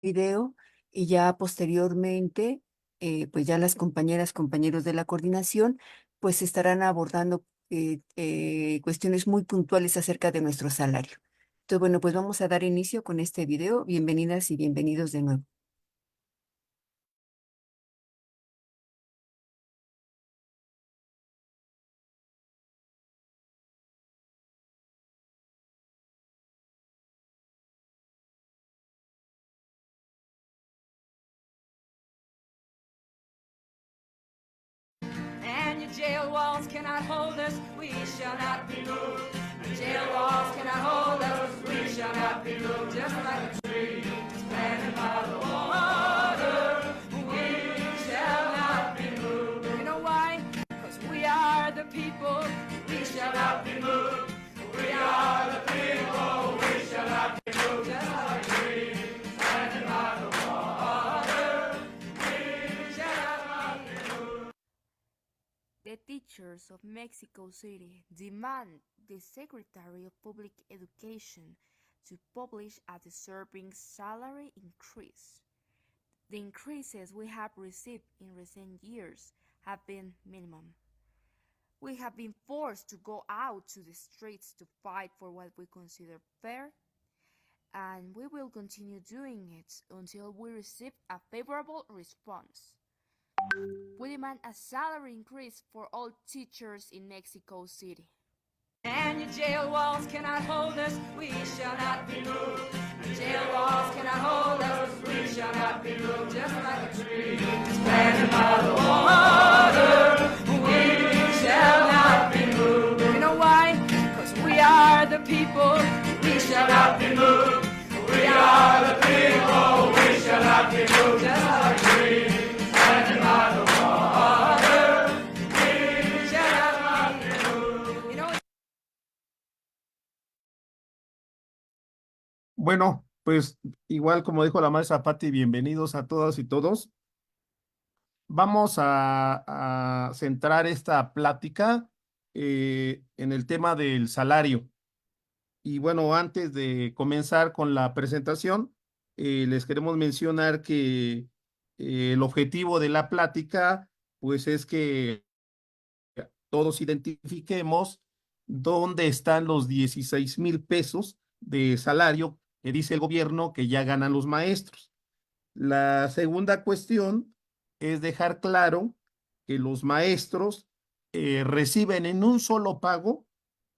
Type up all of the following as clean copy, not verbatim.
video y ya posteriormente, pues ya las compañeras, compañeros de la coordinación, pues estarán abordando cuestiones muy puntuales acerca de nuestro salario. Entonces, bueno, pues vamos a dar inicio con este video. Bienvenidas y bienvenidos de nuevo. And your jail walls cannot hold us, we shall not be moved. The jail walls cannot hold us, we shall not be moved. Just like a tree planted by the water, we shall not be moved. You know why? Because we are the people, we shall not be moved. We are the people, we shall not be moved. Just like a tree planted by the water, we shall not be moved. The teachers of Mexico City demand the Secretary of Public Education to publish a deserving salary increase. The increases we have received in recent years have been minimum. We have been forced to go out to the streets to fight for what we consider fair, and we will continue doing it until we receive a favorable response. We demand a salary increase for all teachers in Mexico City. And your jail walls cannot hold us, we shall not be moved. The jail walls cannot hold us, we shall not be moved. Just like a tree planted by the water, we shall not be moved. You know why? Because we are the people, we shall not be moved. We are the people, we shall not be moved. Just like a tree planted by the water, we shall not be moved. You know. Bueno, pues igual como dijo la maestra Patti, bienvenidos a todas y todos. Vamos a centrar esta plática en el tema del salario. Y bueno, antes de comenzar con la presentación, les queremos mencionar que el objetivo de la plática, pues es que todos identifiquemos dónde están los 16,000 pesos de salario que dice el gobierno que ya ganan los maestros. La segunda cuestión es dejar claro que los maestros reciben en un solo pago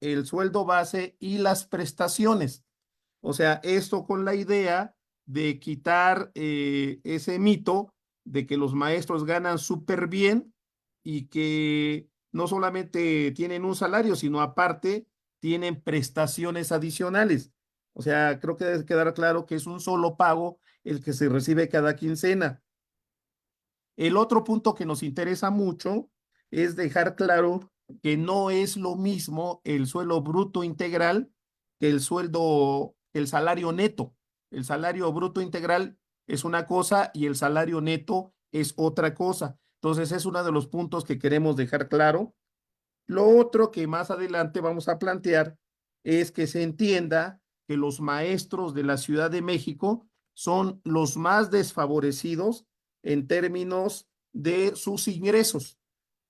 el sueldo base y las prestaciones. O sea, esto con la idea de quitar ese mito de que los maestros ganan súper bien y que no solamente tienen un salario, sino aparte tienen prestaciones adicionales. O sea, creo que debe quedar claro que es un solo pago el que se recibe cada quincena. El otro punto que nos interesa mucho es dejar claro que no es lo mismo el sueldo bruto integral que el salario neto. El salario bruto integral es una cosa y el salario neto es otra cosa. Entonces es uno de los puntos que queremos dejar claro. Lo otro que más adelante vamos a plantear es que se entienda que los maestros de la Ciudad de México son los más desfavorecidos en términos de sus ingresos,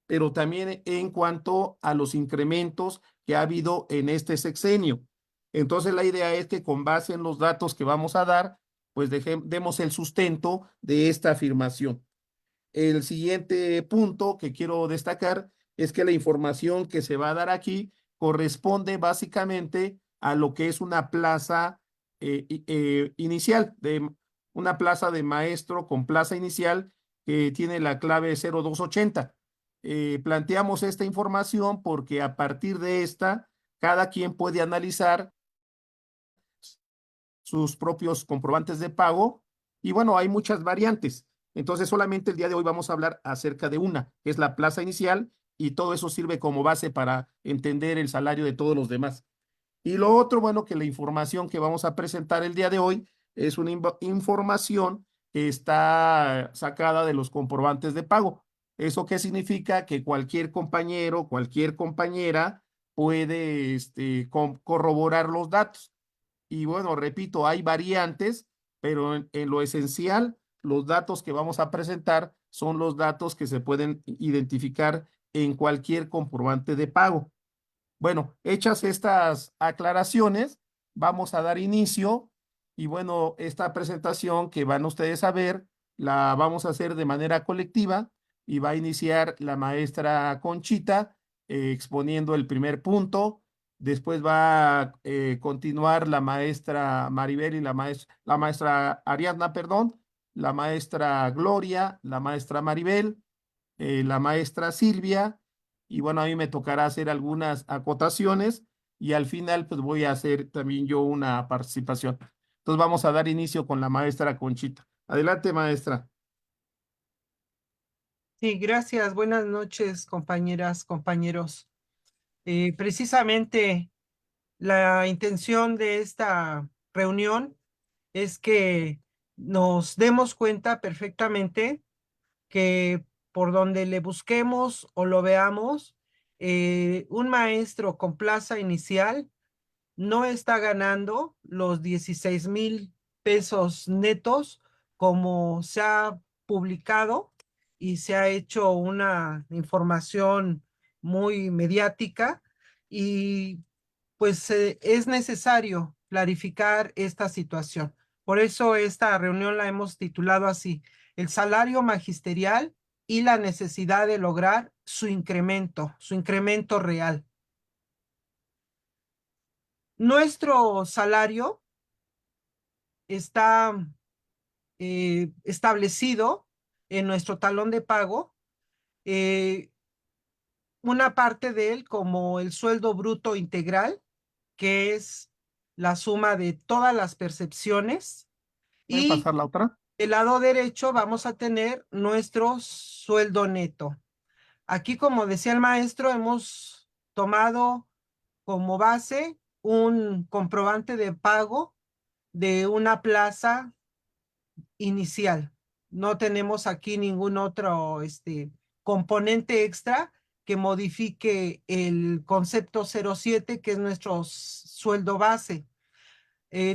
pero también en cuanto a los incrementos que ha habido en este sexenio. Entonces la idea es que con base en los datos que vamos a dar, pues demos el sustento de esta afirmación. El siguiente punto que quiero destacar es que la información que se va a dar aquí corresponde básicamente a lo que es una plaza inicial, de una plaza de maestro con plaza inicial que tiene la clave 0280. Planteamos esta información porque a partir de esta, cada quien puede analizar sus propios comprobantes de pago y bueno, hay muchas variantes. Entonces, solamente el día de hoy vamos a hablar acerca de una, que es la plaza inicial, y todo eso sirve como base para entender el salario de todos los demás. Y lo otro, bueno, que la información que vamos a presentar el día de hoy es una información que está sacada de los comprobantes de pago. ¿Eso qué significa? Que cualquier compañero, cualquier compañera puede corroborar los datos. Y bueno, repito, hay variantes pero en lo esencial, los datos que vamos a presentar son los datos que se pueden identificar en cualquier comprobante de pago. Bueno, hechas estas aclaraciones, vamos a dar inicio y bueno, esta presentación que van ustedes a ver, la vamos a hacer de manera colectiva y va a iniciar la maestra Conchita exponiendo el primer punto. Después va a continuar la maestra Maribel y la maestra Ariadna, perdón, la maestra Gloria, la maestra Maribel, la maestra Silvia, y bueno, a mí me tocará hacer algunas acotaciones y al final pues voy a hacer también yo una participación. Entonces vamos a dar inicio con la maestra Conchita. Adelante, maestra. Sí, gracias. Buenas noches, compañeras, compañeros. Precisamente la intención de esta reunión es que nos demos cuenta perfectamente que por donde le busquemos o lo veamos, un maestro con plaza inicial no está ganando los 16,000 pesos netos como se ha publicado y se ha hecho una información muy mediática y pues es necesario clarificar esta situación. Por eso esta reunión la hemos titulado así, el salario magisterial y la necesidad de lograr su incremento real. Nuestro salario está establecido en nuestro talón de pago, eh, una parte de él como el sueldo bruto integral, que es la suma de todas las percepciones, ¿Puede y pasar la otra? del lado derecho vamos a tener nuestro sueldo neto. Aquí, como decía el maestro, hemos tomado como base un comprobante de pago de una plaza inicial. No tenemos aquí ningún otro componente extra que modifique el concepto 07, que es nuestro sueldo base.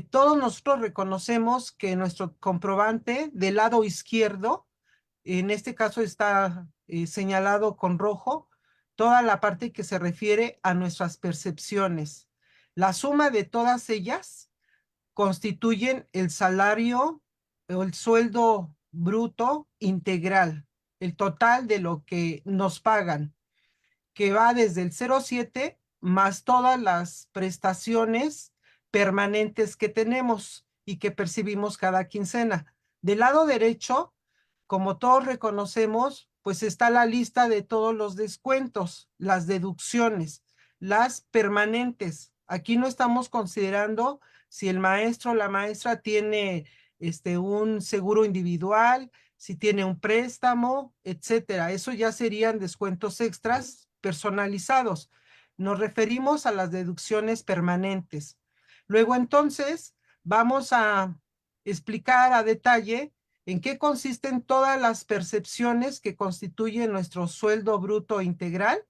Todos nosotros reconocemos que nuestro comprobante del lado izquierdo, en este caso está señalado con rojo, toda la parte que se refiere a nuestras percepciones. La suma de todas ellas constituyen el salario o el sueldo bruto integral, el total de lo que nos pagan, que va desde el 0,7 más todas las prestaciones permanentes que tenemos y que percibimos cada quincena. Del lado derecho, como todos reconocemos, pues está la lista de todos los descuentos, las deducciones, las permanentes. Aquí no estamos considerando si el maestro o la maestra tiene un seguro individual, si tiene un préstamo, etcétera. Eso ya serían descuentos extras personalizados. Nos referimos a las deducciones permanentes. Luego entonces vamos a explicar a detalle en qué consisten todas las percepciones que constituyen nuestro sueldo bruto integral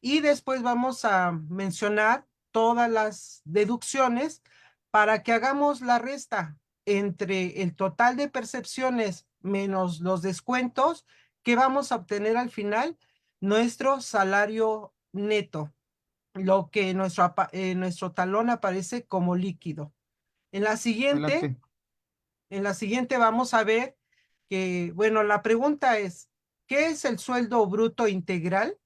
y después vamos a mencionar todas las deducciones para que hagamos la resta entre el total de percepciones menos los descuentos que vamos a obtener al final, nuestro salario neto, lo que en nuestro talón aparece como líquido. En la siguiente, Adelante. en la siguiente vamos a ver que, bueno, la pregunta es, ¿qué es el sueldo bruto integral?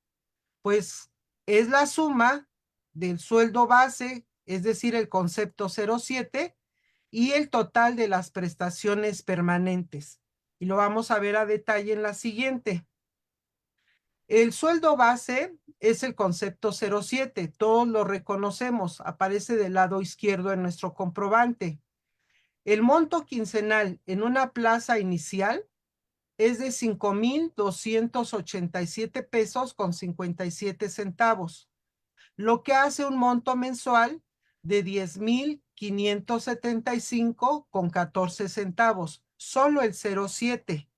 Pues es la suma del sueldo base, es decir, el concepto 07, y el total de las prestaciones permanentes. Y lo vamos a ver a detalle en la siguiente. El sueldo base es el concepto 07, todos lo reconocemos, aparece del lado izquierdo en nuestro comprobante. El monto quincenal en una plaza inicial es de 5,287 pesos con 57 centavos, lo que hace un monto mensual de 10,575 con 14 centavos, solo el 07.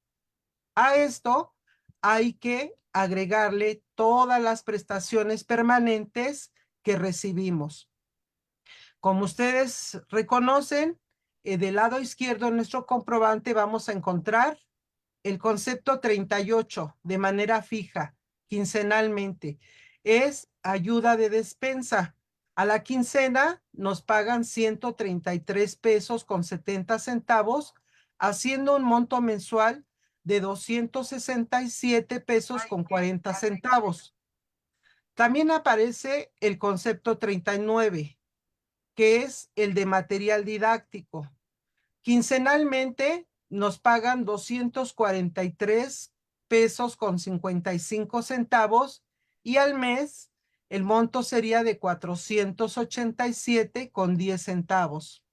A esto hay que agregarle todas las prestaciones permanentes que recibimos. Como ustedes reconocen, del lado izquierdo en nuestro comprobante vamos a encontrar el concepto 38 de manera fija, quincenalmente. Es ayuda de despensa. A la quincena nos pagan 133 pesos con 70 centavos, haciendo un monto mensual de 267 pesos con 40 centavos. También aparece el concepto 39, que es el de material didáctico. Quincenalmente nos pagan 243 pesos con 55 centavos y al mes el monto sería de 487 con 10 centavos.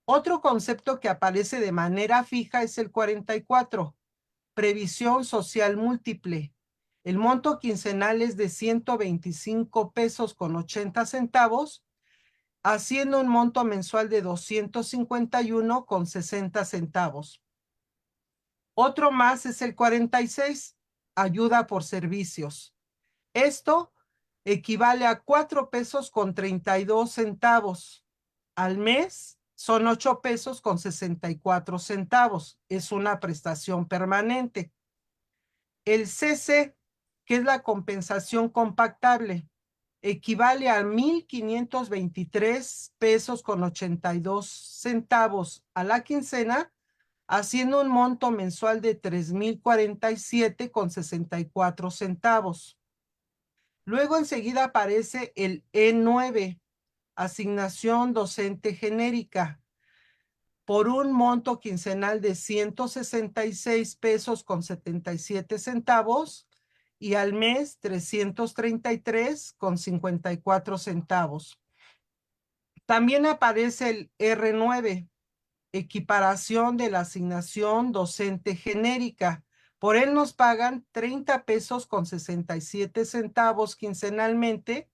Otro concepto que aparece de manera fija es el 44, previsión social múltiple. El monto quincenal es de 125 pesos con 80 centavos, haciendo un monto mensual de 251 con 60 centavos. Otro más es el 46, ayuda por servicios. Esto equivale a 4 pesos con 32 centavos. Al mes son 8 pesos con 64 centavos. Es una prestación permanente. El CC, que es la compensación compactable, equivale a 1,523 pesos con 82 centavos a la quincena, haciendo un monto mensual de 3,047 con 64 centavos. Luego enseguida aparece el E9, asignación docente genérica, por un monto quincenal de 166 pesos con 77 centavos y al mes 333 con 54 centavos. También aparece el R9, equiparación de la asignación docente genérica. Por él nos pagan 30 pesos con 67 centavos quincenalmente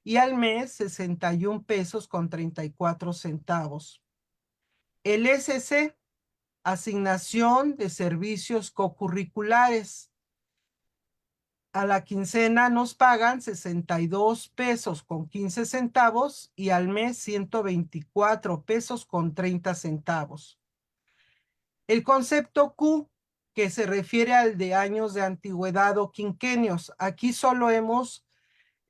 y al mes 61 pesos con 34 centavos. El SC, asignación de servicios cocurriculares. A la quincena nos pagan 62 pesos con 15 centavos y al mes 124 pesos con 30 centavos. El concepto Q, que se refiere al de años de antigüedad o quinquenios. Aquí solo hemos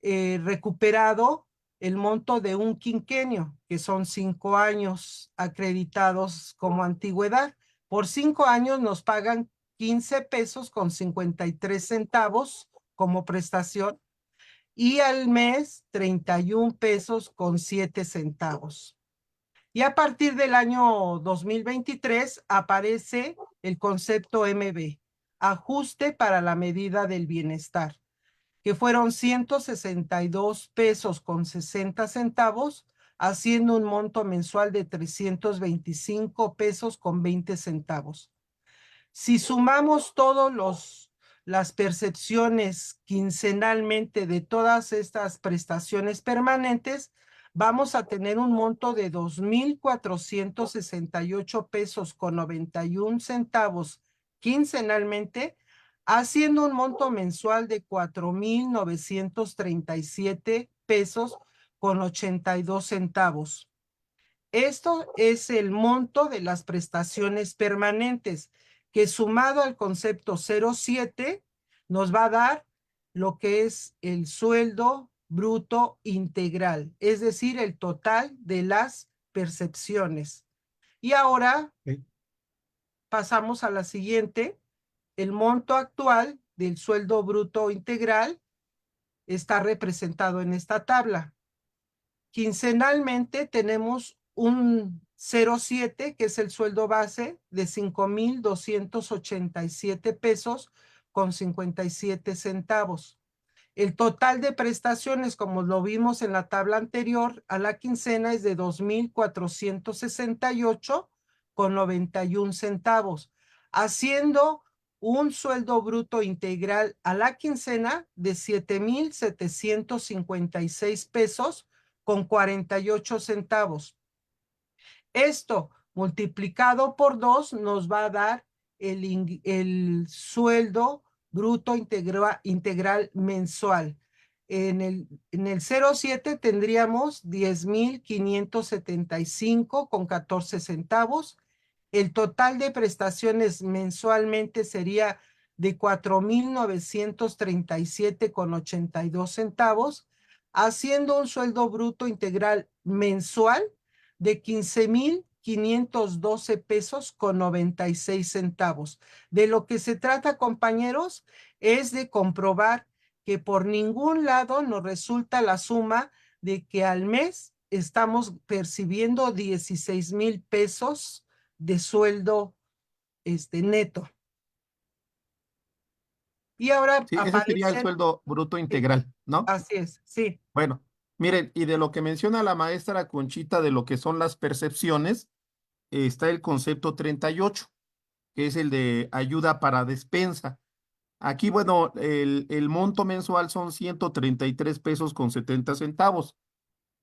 recuperado el monto de un quinquenio, que son 5 años acreditados como antigüedad. Por 5 años nos pagan 15 pesos con 53 centavos como prestación y al mes 31 pesos con 7 centavos. Y a partir del año 2023 aparece el concepto MB, ajuste para la medida del bienestar, que fueron 162 pesos con 60 centavos, haciendo un monto mensual de 325 pesos con 20 centavos. Si sumamos las percepciones quincenalmente de todas estas prestaciones permanentes, vamos a tener un monto de 2,468 pesos con 91 centavos quincenalmente, haciendo un monto mensual de 4,937 pesos con 82 centavos. Esto es el monto de las prestaciones permanentes, que sumado al concepto 07 nos va a dar lo que es el sueldo bruto integral, es decir, el total de las percepciones. Y ahora pasamos a la siguiente. El monto actual del sueldo bruto integral está representado en esta tabla. Quincenalmente tenemos un 0,7, que es el sueldo base de 5,287 pesos con 57 centavos. El total de prestaciones, como lo vimos en la tabla anterior, a la quincena es de 2,468 con 91 centavos, haciendo un sueldo bruto integral a la quincena de 7,756 pesos con 48 centavos. Esto multiplicado por 2 nos va a dar el sueldo bruto integral mensual. En el 07 tendríamos 10,575,14 centavos. El total de prestaciones mensualmente sería de 4,937,82 centavos, haciendo un sueldo bruto integral mensual de 15,512 pesos con 96 centavos. De lo que se trata, compañeros, es de comprobar que por ningún lado nos resulta la suma de que al mes estamos percibiendo 16,000 pesos de sueldo neto. Y ahora Sí, ese sería el aparecen, sueldo bruto sí, integral, ¿no? así es, sí, Bueno, miren, y de lo que menciona la maestra Conchita de lo que son las percepciones, está el concepto 38, que es el de ayuda para despensa. Aquí, bueno, el monto mensual son 133 pesos con 70 centavos.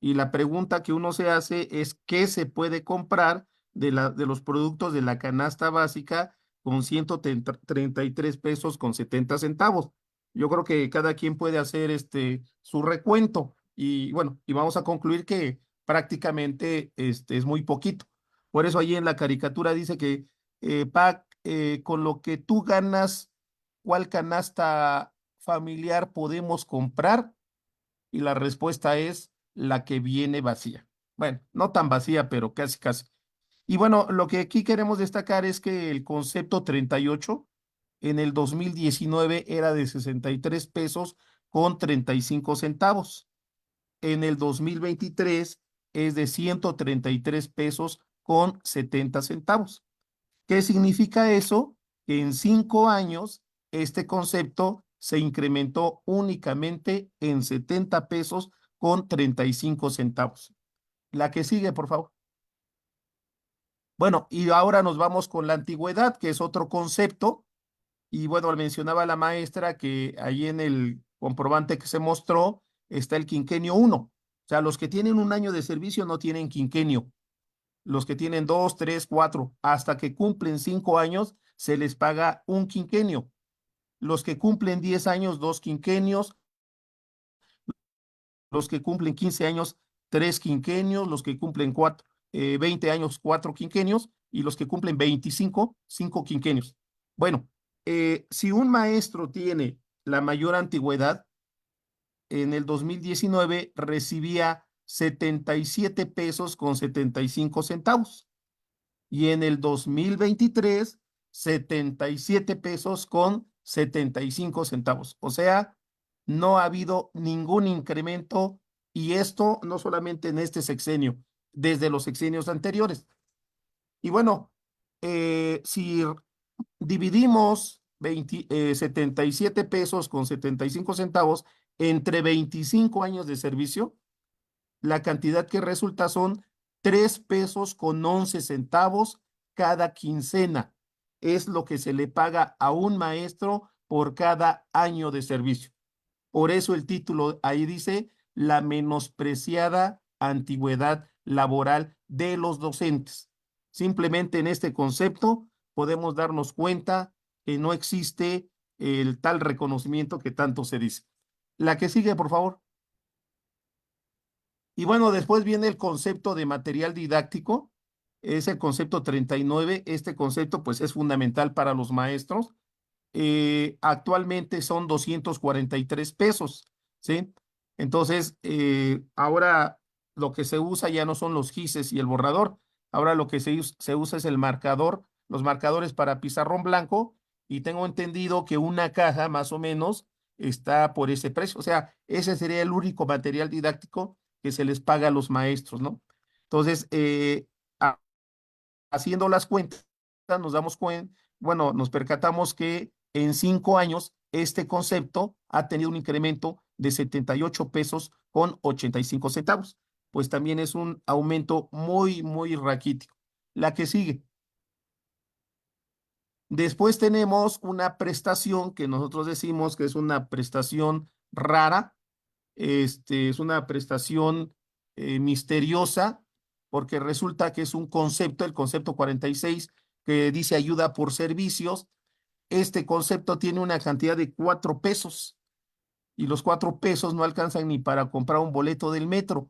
Y la pregunta que uno se hace es, ¿qué se puede comprar de los productos de la canasta básica con 133 pesos con 70 centavos? Yo creo que cada quien puede hacer su recuento y bueno, y vamos a concluir que prácticamente es muy poquito. Por eso ahí en la caricatura dice que con lo que tú ganas, ¿cuál canasta familiar podemos comprar? Y la respuesta es la que viene vacía. Bueno, no tan vacía, pero casi, casi. Y bueno, lo que aquí queremos destacar es que el concepto 38 en el 2019 era de 63 pesos con 35 centavos. En el 2023 es de 133 pesos con 70 centavos. ¿Qué significa eso? Que en 5 años este concepto se incrementó únicamente en 70 pesos con 35 centavos. La que sigue, por favor. Bueno, y ahora nos vamos con la antigüedad, que es otro concepto. Y bueno, mencionaba la maestra que ahí en el comprobante que se mostró está el quinquenio 1. O sea, los que tienen un año de servicio no tienen quinquenio. Los que tienen 2, 3, 4, hasta que cumplen 5 años, se les paga un quinquenio. Los que cumplen 10 años, 2 quinquenios. Los que cumplen 15 años, 3 quinquenios. Los que cumplen 20 años, 4 quinquenios. Y los que cumplen 25, 5 quinquenios. Bueno, si un maestro tiene la mayor antigüedad, en el 2019 recibía 77 pesos con 75 centavos. Y en el 2023, 77 pesos con 75 centavos. O sea, no ha habido ningún incremento y esto no solamente en este sexenio, desde los sexenios anteriores. Y bueno, si dividimos 77 pesos con 75 centavos entre 25 años de servicio, la cantidad que resulta son 3 pesos con 11 centavos cada quincena. Es lo que se le paga a un maestro por cada año de servicio. Por eso el título ahí dice la menospreciada antigüedad laboral de los docentes. Simplemente en este concepto podemos darnos cuenta que no existe el tal reconocimiento que tanto se dice. La que sigue, por favor. Y bueno, después viene el concepto de material didáctico, es el concepto 39. Este concepto pues es fundamental para los maestros. Actualmente son 243 pesos, ¿sí? Entonces, ahora lo que se usa ya no son los gises y el borrador, ahora lo que se usa es el marcador, los marcadores para pizarrón blanco, y tengo entendido que una caja más o menos está por ese precio, o sea, ese sería el único material didáctico que se les paga a los maestros, ¿no? Entonces, haciendo las cuentas, nos damos cuenta, bueno, nos percatamos que en 5 años este concepto ha tenido un incremento de 78 pesos con 85 centavos. Pues también es un aumento muy, muy raquítico. La que sigue. Después tenemos una prestación que nosotros decimos que es una prestación rara. Es una prestación misteriosa porque resulta que es un concepto, el concepto 46, que dice ayuda por servicios. Este concepto tiene una cantidad de 4 pesos y los 4 pesos no alcanzan ni para comprar un boleto del metro.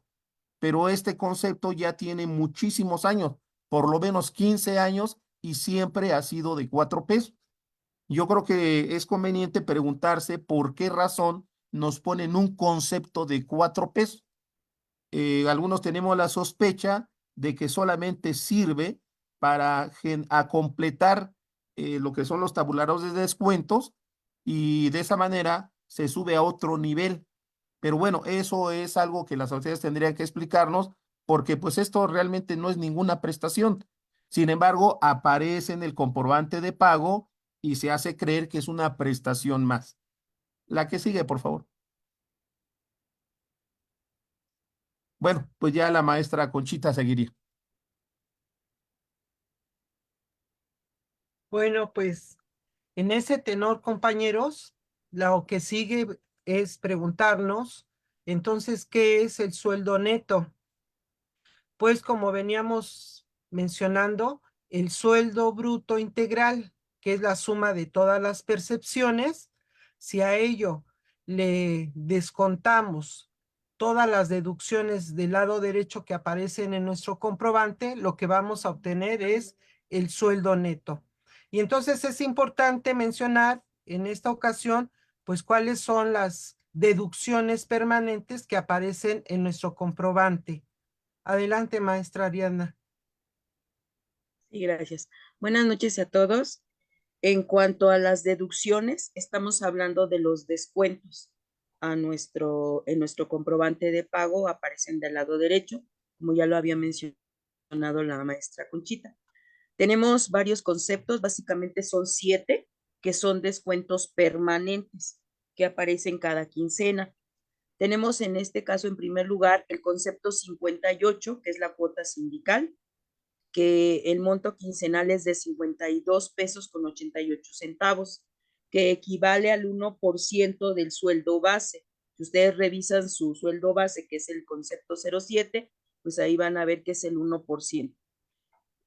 Pero este concepto ya tiene muchísimos años, por lo menos 15 años, y siempre ha sido de 4 pesos. Yo creo que es conveniente preguntarse por qué razón nos ponen un concepto de 4 pesos. Algunos tenemos la sospecha de que solamente sirve para a completar lo que son los tabularos de descuentos, y de esa manera se sube a otro nivel. Pero bueno, eso es algo que las autoridades tendrían que explicarnos, porque pues esto realmente no es ninguna prestación. Sin embargo, aparece en el comprobante de pago y se hace creer que es una prestación más. La que sigue, por favor. Bueno, pues ya la maestra Conchita seguiría. Bueno, pues en ese tenor, compañeros, lo que sigue es preguntarnos, entonces, ¿qué es el sueldo neto? Pues como veníamos mencionando, el sueldo bruto integral, que es la suma de todas las percepciones, si a ello le descontamos todas las deducciones del lado derecho que aparecen en nuestro comprobante, lo que vamos a obtener es el sueldo neto. Y entonces es importante mencionar en esta ocasión, pues cuáles son las deducciones permanentes que aparecen en nuestro comprobante. Adelante, maestra Ariadna. Sí, gracias. Buenas noches a todos. En cuanto a las deducciones, estamos hablando de los descuentos en nuestro comprobante de pago, aparecen del lado derecho, como ya lo había mencionado la maestra Conchita. Tenemos varios conceptos, básicamente son 7, que son descuentos permanentes, que aparecen cada quincena. Tenemos en este caso, en primer lugar, el concepto 58, que es la cuota sindical, que el monto quincenal es de 52 pesos con 88 centavos, que equivale al 1% del sueldo base. Si ustedes revisan su sueldo base, que es el concepto 07, pues ahí van a ver que es el 1%.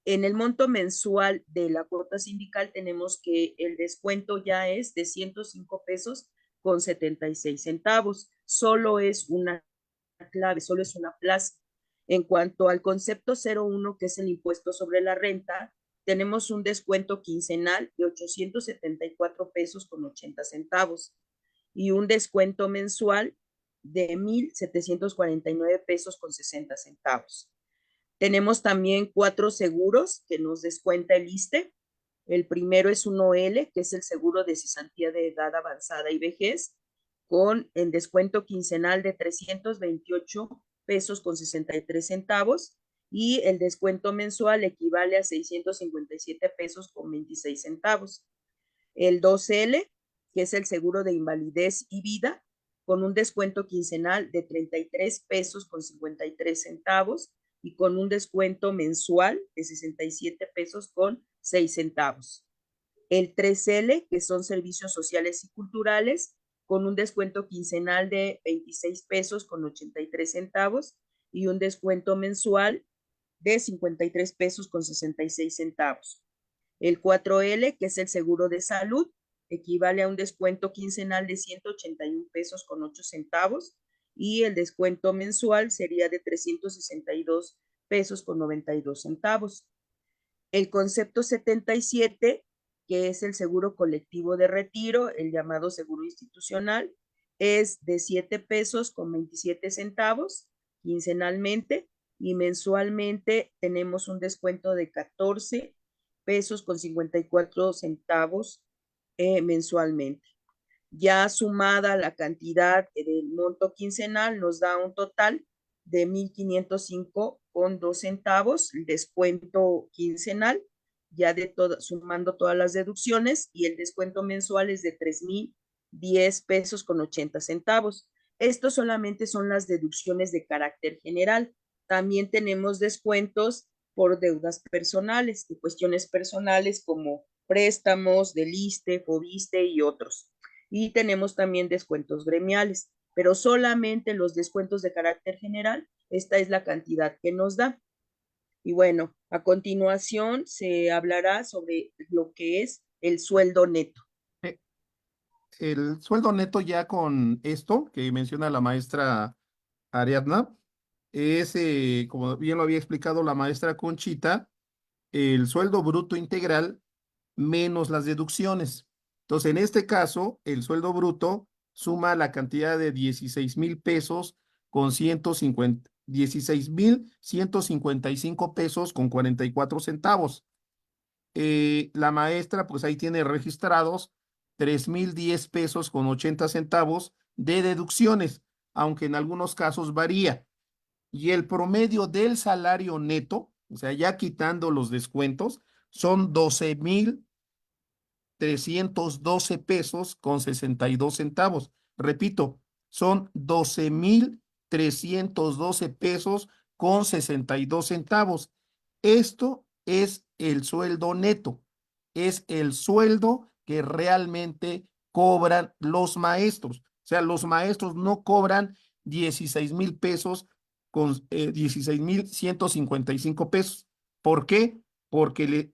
En el monto mensual de la cuota sindical tenemos que el descuento ya es de 105 pesos con 76 centavos. Solo es una clave, solo es una plaza. En cuanto al concepto 01, que es el impuesto sobre la renta, tenemos un descuento quincenal de 874 pesos con 80 centavos y un descuento mensual de 1,749 pesos con 60 centavos. Tenemos también 4 seguros que nos descuenta el ISSSTE. El primero es 1L, que es el seguro de cesantía de edad avanzada y vejez, con el descuento quincenal de 328 pesos con 63 centavos y el descuento mensual equivale a 657 pesos con 26 centavos. El 2L, que es el seguro de invalidez y vida, con un descuento quincenal de 33 pesos con 53 centavos y con un descuento mensual de 67 pesos con 6 centavos. El 3L, que son servicios sociales y culturales, con un descuento quincenal de 26 pesos con 83 centavos y un descuento mensual de 53 pesos con 66 centavos. El 4L, que es el seguro de salud, equivale a un descuento quincenal de 181 pesos con 8 centavos y el descuento mensual sería de 362 pesos con 92 centavos. El concepto 77, que es el seguro colectivo de retiro, el llamado seguro institucional, es de 7 pesos con 27 centavos quincenalmente y mensualmente tenemos un descuento de 14 pesos con 54 centavos mensualmente. Ya sumada la cantidad del monto quincenal nos da un total de 1,505,2 centavos, el descuento quincenal, ya de sumando todas las deducciones, y el descuento mensual es de 3,010 pesos con 80 centavos. Esto solamente son las deducciones de carácter general. También tenemos descuentos por deudas personales, de cuestiones personales como préstamos, del ISSSTE, FOBISSSTE y otros. Y tenemos también descuentos gremiales, pero solamente los descuentos de carácter general, esta es la cantidad que nos da. Y bueno, a continuación se hablará sobre lo que es el sueldo neto. Eh, el sueldo neto ya con esto que menciona la maestra Ariadna es, como bien lo había explicado la maestra Conchita, el sueldo bruto integral menos las deducciones. Entonces, en este caso, el sueldo bruto suma la cantidad de 16,000 pesos con 16,155 pesos con 44 centavos. La maestra, pues ahí tiene registrados 3,010 pesos con 80 centavos de deducciones, aunque en algunos casos varía. Y el promedio del salario neto, o sea, ya quitando los descuentos, son 12,312 pesos con 62 centavos. Repito, son 12,312 pesos con 62 centavos. Esto es el sueldo neto, es el sueldo que realmente cobran los maestros. O sea, los maestros no cobran 16,000 pesos con 16,155 pesos. ¿Por qué? Porque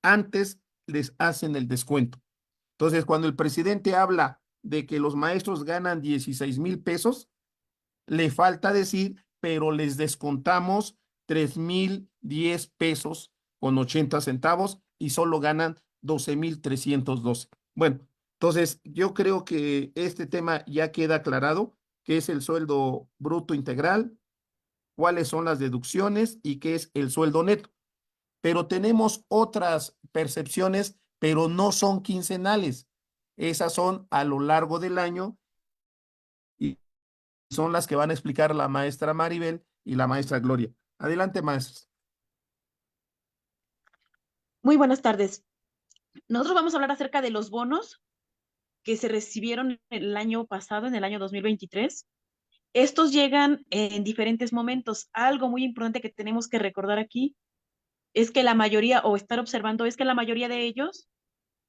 antes les hacen el descuento. Entonces, cuando el presidente habla de que los maestros ganan 16,000 pesos, le falta decir, pero les descontamos 3,010 pesos con 80 centavos y solo ganan 12,312. Bueno, entonces yo creo que este tema ya queda aclarado, qué es el sueldo bruto integral, cuáles son las deducciones y qué es el sueldo neto. Pero tenemos otras percepciones, pero no son quincenales. Esas son a lo largo del año y son las que van a explicar la maestra Maribel y la maestra Gloria. Adelante, maestros. Muy buenas tardes. Nosotros vamos a hablar acerca de los bonos que se recibieron el año pasado, en el año 2023. Estos llegan en diferentes momentos. Algo muy importante que tenemos que recordar aquí es que la mayoría, o estar observando, es que la mayoría de ellos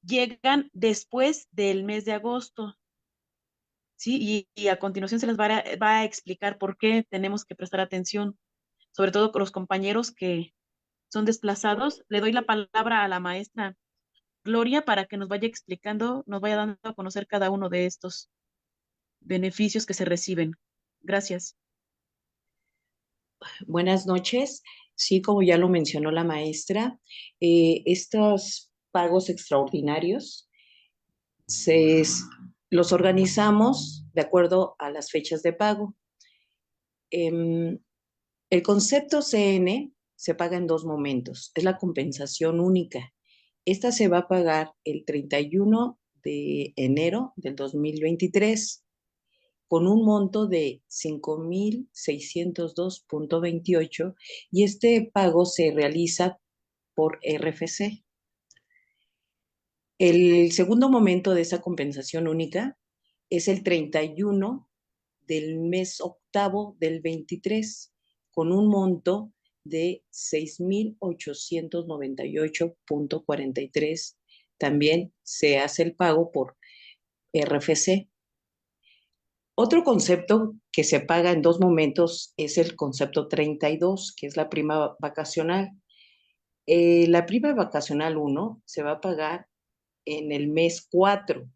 llegan después del mes de agosto, ¿sí? Y a continuación se les va a explicar por qué tenemos que prestar atención, sobre todo con los compañeros que son desplazados. Le doy la palabra a la maestra Gloria para que nos vaya explicando, nos vaya dando a conocer cada uno de estos beneficios que se reciben. Gracias. Buenas noches. Sí, como ya lo mencionó la maestra, estos pagos extraordinarios se, los organizamos de acuerdo a las fechas de pago. El concepto CN se paga en dos momentos. Es la compensación única. Esta se va a pagar el 31 de enero del 2023 con un monto de 5,602.28 y este pago se realiza por RFC. El segundo momento de esa compensación única es el 31 del mes octavo del 23 con un monto de 6,898.43. También se hace el pago por RFC. Otro concepto que se paga en dos momentos es el concepto 32, que es la prima vacacional. La prima vacacional 1 se va a pagar en el mes 4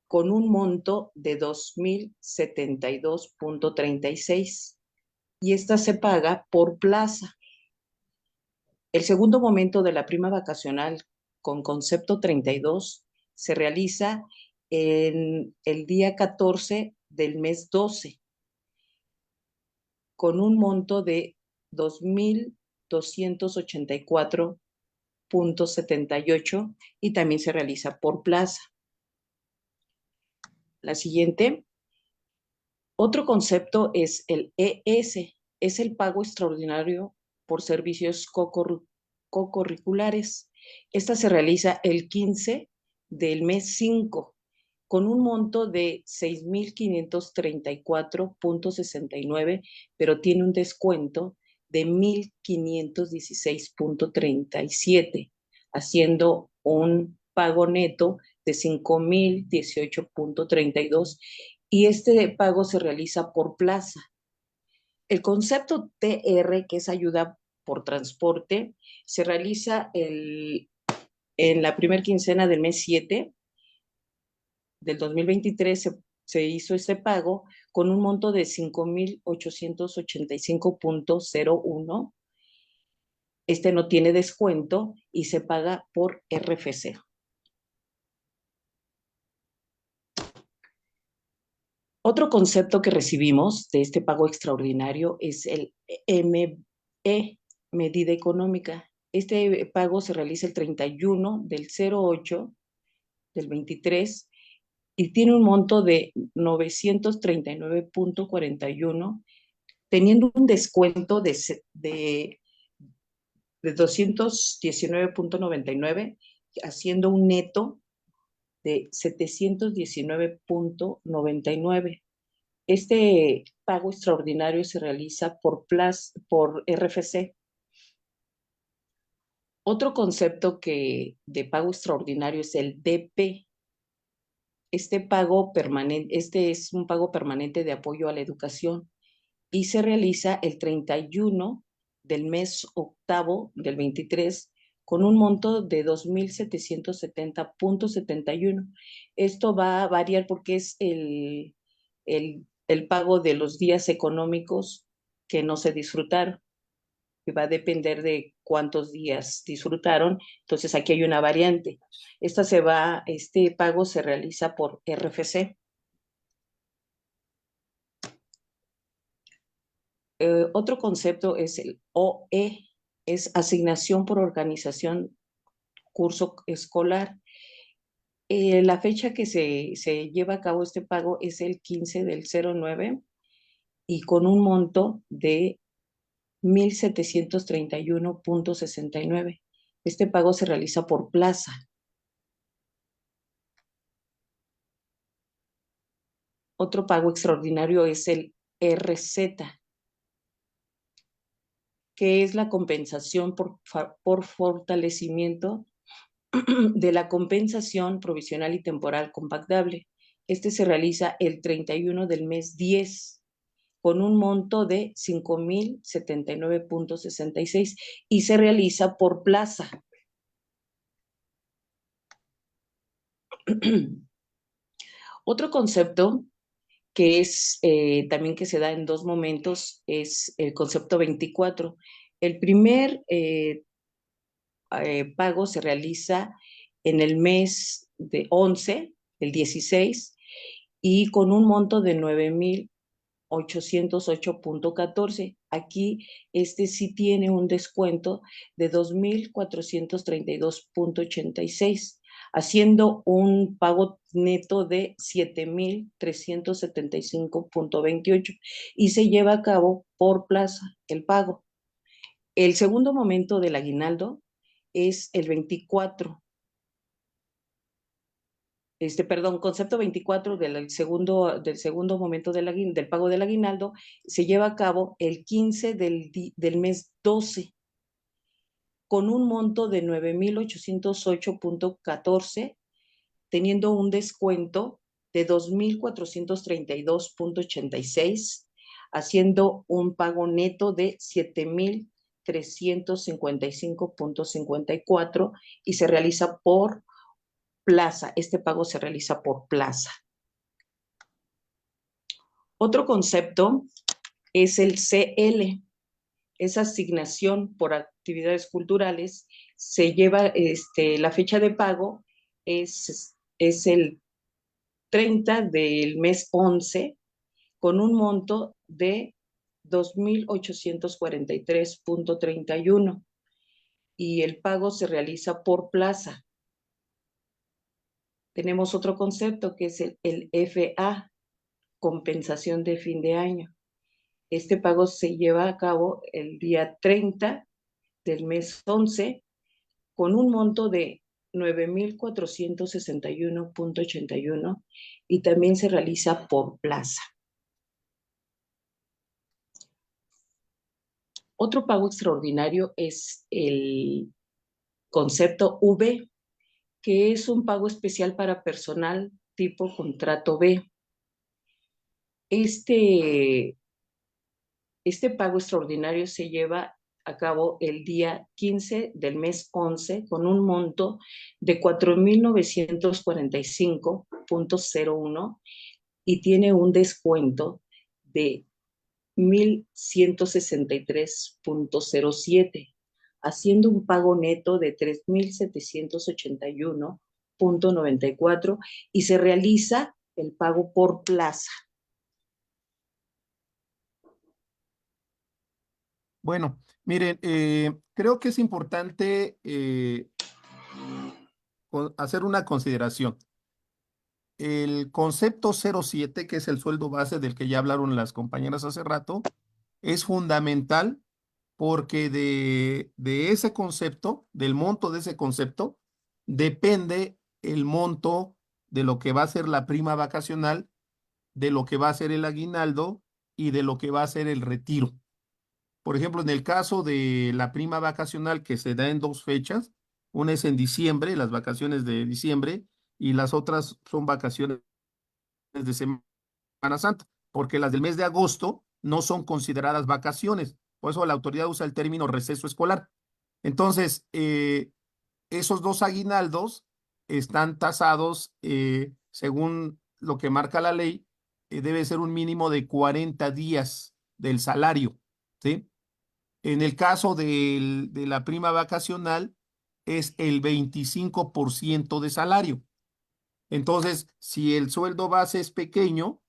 con un monto de 2,072.36 y esta se paga por plaza. El segundo momento de la prima vacacional con concepto 32 se realiza en el día 14 del mes 12 con un monto de 2,284.78 y también se realiza por plaza. La siguiente. Otro concepto es el ES, es el pago extraordinario por servicios cocurriculares. Esta se realiza el 15 del mes 5 con un monto de 6,534.69, pero tiene un descuento de 1,516.37, haciendo un pago neto de 5,018.32 y este pago se realiza por plaza. El concepto TR, que es ayuda por transporte, se realiza en la primera quincena del mes 7 del 2023 se hizo este pago con un monto de 5,885.01. Este no tiene descuento y se paga por RFC. Otro concepto que recibimos de este pago extraordinario es el ME, medida económica. Este pago se realiza el 31 del 08 del 23 y tiene un monto de 939.41, teniendo un descuento de 219.99, haciendo un neto de 719.99. Este pago extraordinario se realiza por RFC. Otro concepto de pago extraordinario es el DP. Este es un pago permanente de apoyo a la educación y se realiza el 31 del mes octavo del 23 con un monto de 2.770.71. Esto va a variar porque es el pago de los días económicos que no se disfrutaron, que va a depender de cuántos días disfrutaron. Entonces aquí hay una variante. Este pago se realiza por RFC. Otro concepto es el OE, es asignación por organización curso escolar. La fecha que se lleva a cabo este pago es el 15 del 09 y con un monto de 1.731.69. Este pago se realiza por plaza. Otro pago extraordinario es el RZ, que es la compensación por fortalecimiento de la compensación provisional y temporal compactable. Este se realiza el 31 del mes 10 con un monto de 5.079.66 y se realiza por plaza. Otro concepto que es también que se da en dos momentos es el concepto 24. El primer pago se realiza en el mes de 11, el 16, y con un monto de 9.808.14. Aquí este sí tiene un descuento de 2.432.86, haciendo un pago neto de 7.375.28 y se lleva a cabo por plaza el pago. El segundo momento del aguinaldo es el 24. Concepto 24 del segundo momento del pago del aguinaldo se lleva a cabo el 15 del mes 12 con un monto de 9.808.14, teniendo un descuento de 2.432.86, haciendo un pago neto de 7.355.54 y se realiza por plaza. Este pago se realiza por plaza. Otro concepto es el CL, es asignación por actividades culturales. Se lleva, la fecha de pago es el 30 del mes 11 con un monto de 2.843.31 y el pago se realiza por plaza. Tenemos otro concepto que es el FA, compensación de fin de año. Este pago se lleva a cabo el día 30 del mes 11 con un monto de 9.461.81 y también se realiza por plaza. Otro pago extraordinario es el concepto V, que es un pago especial para personal tipo contrato B. Este pago extraordinario se lleva a cabo el día 15 del mes 11 con un monto de 4.945 1.01 y tiene un descuento de 1.163.07, haciendo un pago neto de 3.781.94 y se realiza el pago por plaza. Bueno, miren, creo que es importante hacer una consideración. El concepto 07, que es el sueldo base del que ya hablaron las compañeras hace rato, es fundamental porque de ese concepto, del monto de ese concepto, depende el monto de lo que va a ser la prima vacacional, de lo que va a ser el aguinaldo y de lo que va a ser el retiro. Por ejemplo, en el caso de la prima vacacional que se da en dos fechas, una es en diciembre, las vacaciones de diciembre, y las otras son vacaciones de Semana Santa, porque las del mes de agosto no son consideradas vacaciones. Por eso la autoridad usa el término receso escolar. Entonces, esos dos aguinaldos están tasados según lo que marca la ley, debe ser un mínimo de 40 días del salario, ¿sí? En el caso de la prima vacacional, es el 25% de salario. Entonces, si el sueldo base es pequeño,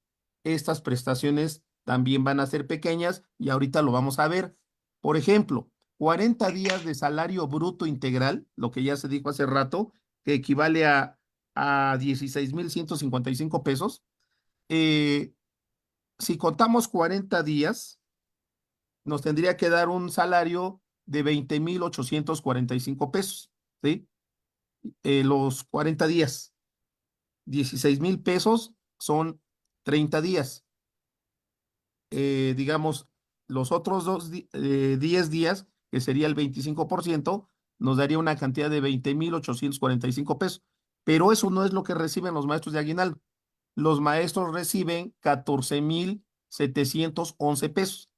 estas prestaciones también van a ser pequeñas y ahorita lo vamos a ver. Por ejemplo, 40 días de salario bruto integral, lo que ya se dijo hace rato, que equivale a 16,155 pesos. Si contamos 40 días, nos tendría que dar un salario de 20,845 pesos, ¿sí? Los 40 días. 16,000 pesos son 30 días. Digamos, los otros 10 días, que sería el 25%, nos daría una cantidad de 20,845 pesos. Pero eso no es lo que reciben los maestros de aguinaldo. Los maestros reciben 14,711 pesos.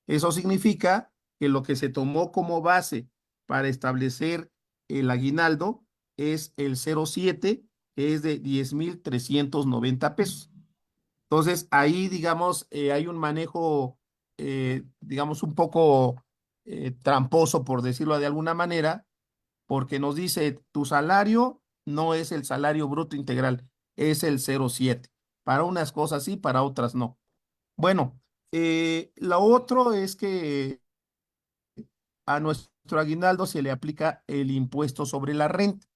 Eso significa que lo que se tomó como base para establecer el aguinaldo es el 07, que es de 10,390 pesos. Entonces, ahí, digamos, hay un manejo, digamos, un poco tramposo, por decirlo de alguna manera, porque nos dice, tu salario no es el salario bruto integral, es el 07. Para unas cosas sí, para otras no. Bueno, lo otro es que a nuestro aguinaldo se le aplica el impuesto sobre la renta.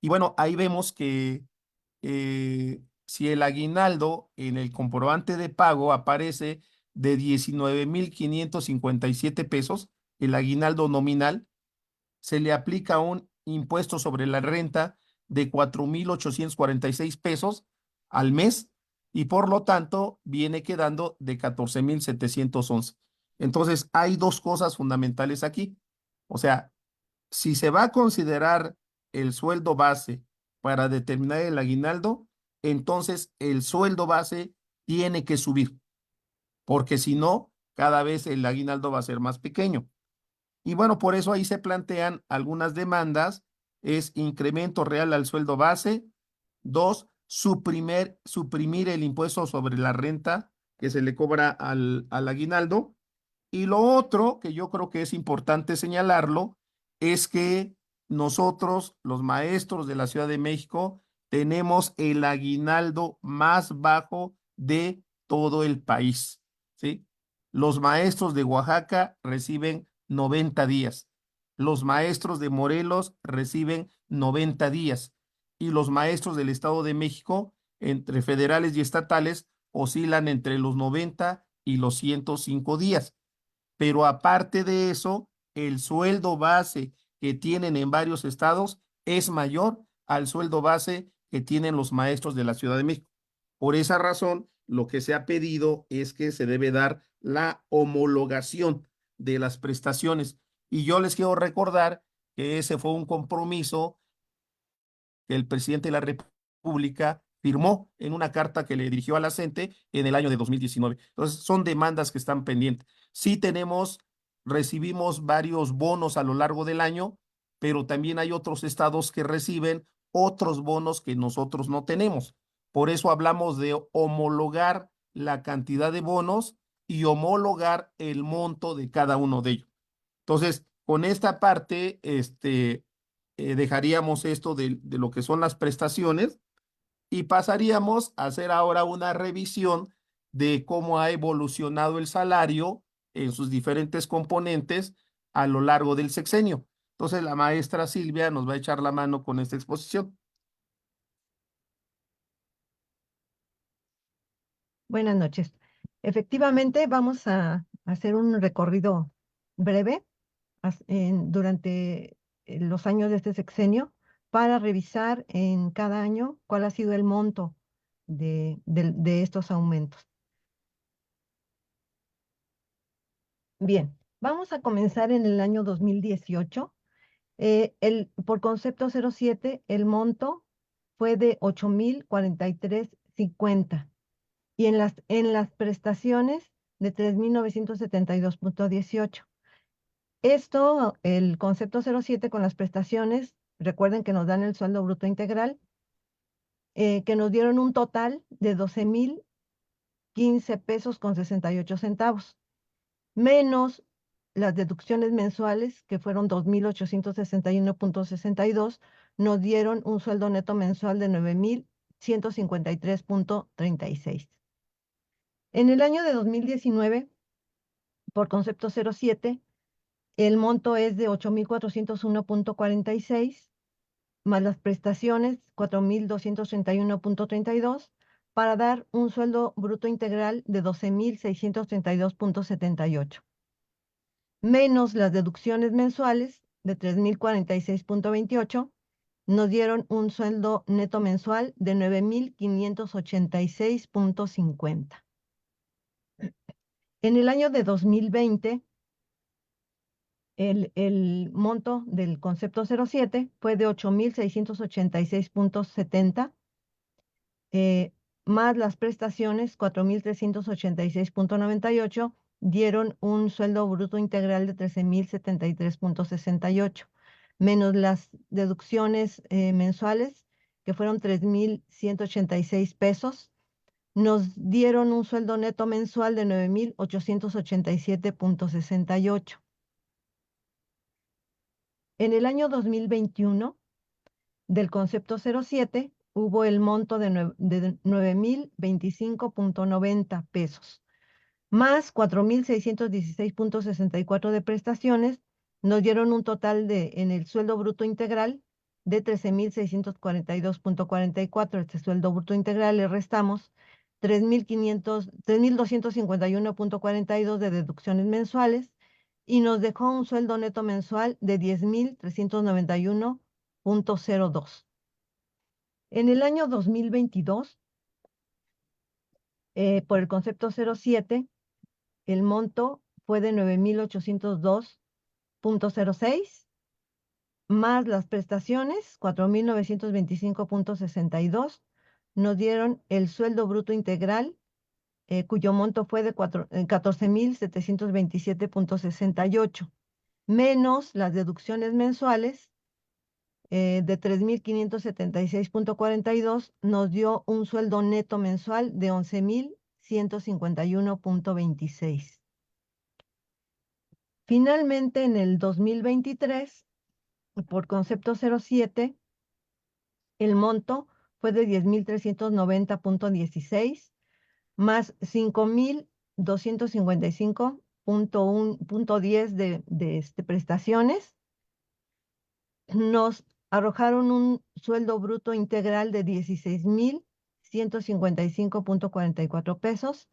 Y bueno, ahí vemos que si el aguinaldo en el comprobante de pago aparece de 19,557 pesos, el aguinaldo nominal, se le aplica un impuesto sobre la renta de 4,846 pesos al mes y por lo tanto viene quedando de 14,711. Entonces, hay dos cosas fundamentales aquí. O sea, si se va a considerar el sueldo base para determinar el aguinaldo, entonces el sueldo base tiene que subir, porque si no, cada vez el aguinaldo va a ser más pequeño. Y bueno, por eso ahí se plantean algunas demandas, es incremento real al sueldo base. Dos, suprimir el impuesto sobre la renta que se le cobra al aguinaldo. Y lo otro que yo creo que es importante señalarlo es que nosotros, los maestros de la Ciudad de México, tenemos el aguinaldo más bajo de todo el país, ¿sí? Los maestros de Oaxaca reciben 90 días. Los maestros de Morelos reciben 90 días. Y los maestros del Estado de México, entre federales y estatales, oscilan entre los 90 y los 105 días. Pero aparte de eso, el sueldo base que tienen en varios estados es mayor al sueldo base que tienen los maestros de la Ciudad de México. Por esa razón, lo que se ha pedido es que se debe dar la homologación de las prestaciones. Y yo les quiero recordar que ese fue un compromiso que el presidente de la República firmó en una carta que le dirigió a la CENTE en el año de 2019. Entonces, son demandas que están pendientes. Sí recibimos varios bonos a lo largo del año, pero también hay otros estados que reciben otros bonos que nosotros no tenemos. Por eso hablamos de homologar la cantidad de bonos y homologar el monto de cada uno de ellos. Entonces, con esta parte, dejaríamos esto de lo que son las prestaciones y pasaríamos a hacer ahora una revisión de cómo ha evolucionado el salario en sus diferentes componentes a lo largo del sexenio. Entonces, la maestra Silvia nos va a echar la mano con esta exposición. Buenas noches. Efectivamente, vamos a hacer un recorrido breve durante los años de este sexenio para revisar en cada año cuál ha sido el monto de estos aumentos. Bien, vamos a comenzar en el año 2018. Por concepto 07, el monto fue de 8,043.50 y en las prestaciones de 3,972.18. Esto, el concepto 07 con las prestaciones, recuerden que nos dan el sueldo bruto integral, que nos dieron un total de 12,015 pesos con 68 centavos, menos las deducciones mensuales, que fueron 2,861.62, nos dieron un sueldo neto mensual de 9,153.36. En el año de 2019, por concepto 07, el monto es de 8,401.46, más las prestaciones 4,231.32, para dar un sueldo bruto integral de 12,632.78, menos las deducciones mensuales de 3,046.28, nos dieron un sueldo neto mensual de 9,586.50. En el año de 2020, el monto del concepto 07 fue de 8,686.70, más las prestaciones 4,386.98, dieron un sueldo bruto integral de 13,073.68, menos las deducciones mensuales, que fueron 3,186 pesos, nos dieron un sueldo neto mensual de 9,887.68. En el año 2021, del concepto 07, hubo el monto de 9,025.90 pesos, más 4,616.64 de prestaciones, nos dieron un total en el sueldo bruto integral de 13,642.44. Este sueldo bruto integral le restamos 3,251.42 de deducciones mensuales y nos dejó un sueldo neto mensual de 10,391.02. En el año 2022, por el concepto 07, el monto fue de 9,802.06, más las prestaciones, 4,925.62, nos dieron el sueldo bruto integral, cuyo monto fue de 14,727.68, menos las deducciones mensuales de 3,576.42, nos dio un sueldo neto mensual de 11,151.26. Finalmente, en el 2023, por concepto 07, el monto fue de 10,390.16, más 5,255.10 de prestaciones, nos arrojaron un sueldo bruto integral de 16,155.44 pesos,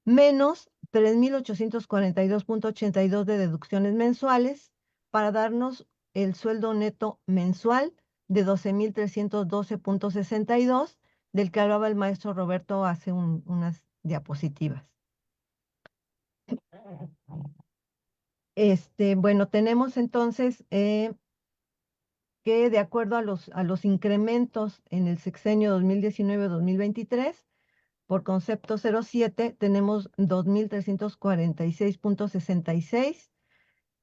menos 3,842.82 de deducciones mensuales, para darnos el sueldo neto mensual de 12,312.62, del que hablaba el maestro Roberto hace unas diapositivas. Bueno, tenemos entonces que, de acuerdo a los incrementos en el sexenio 2019-2023, por concepto 07 tenemos 2,346.66,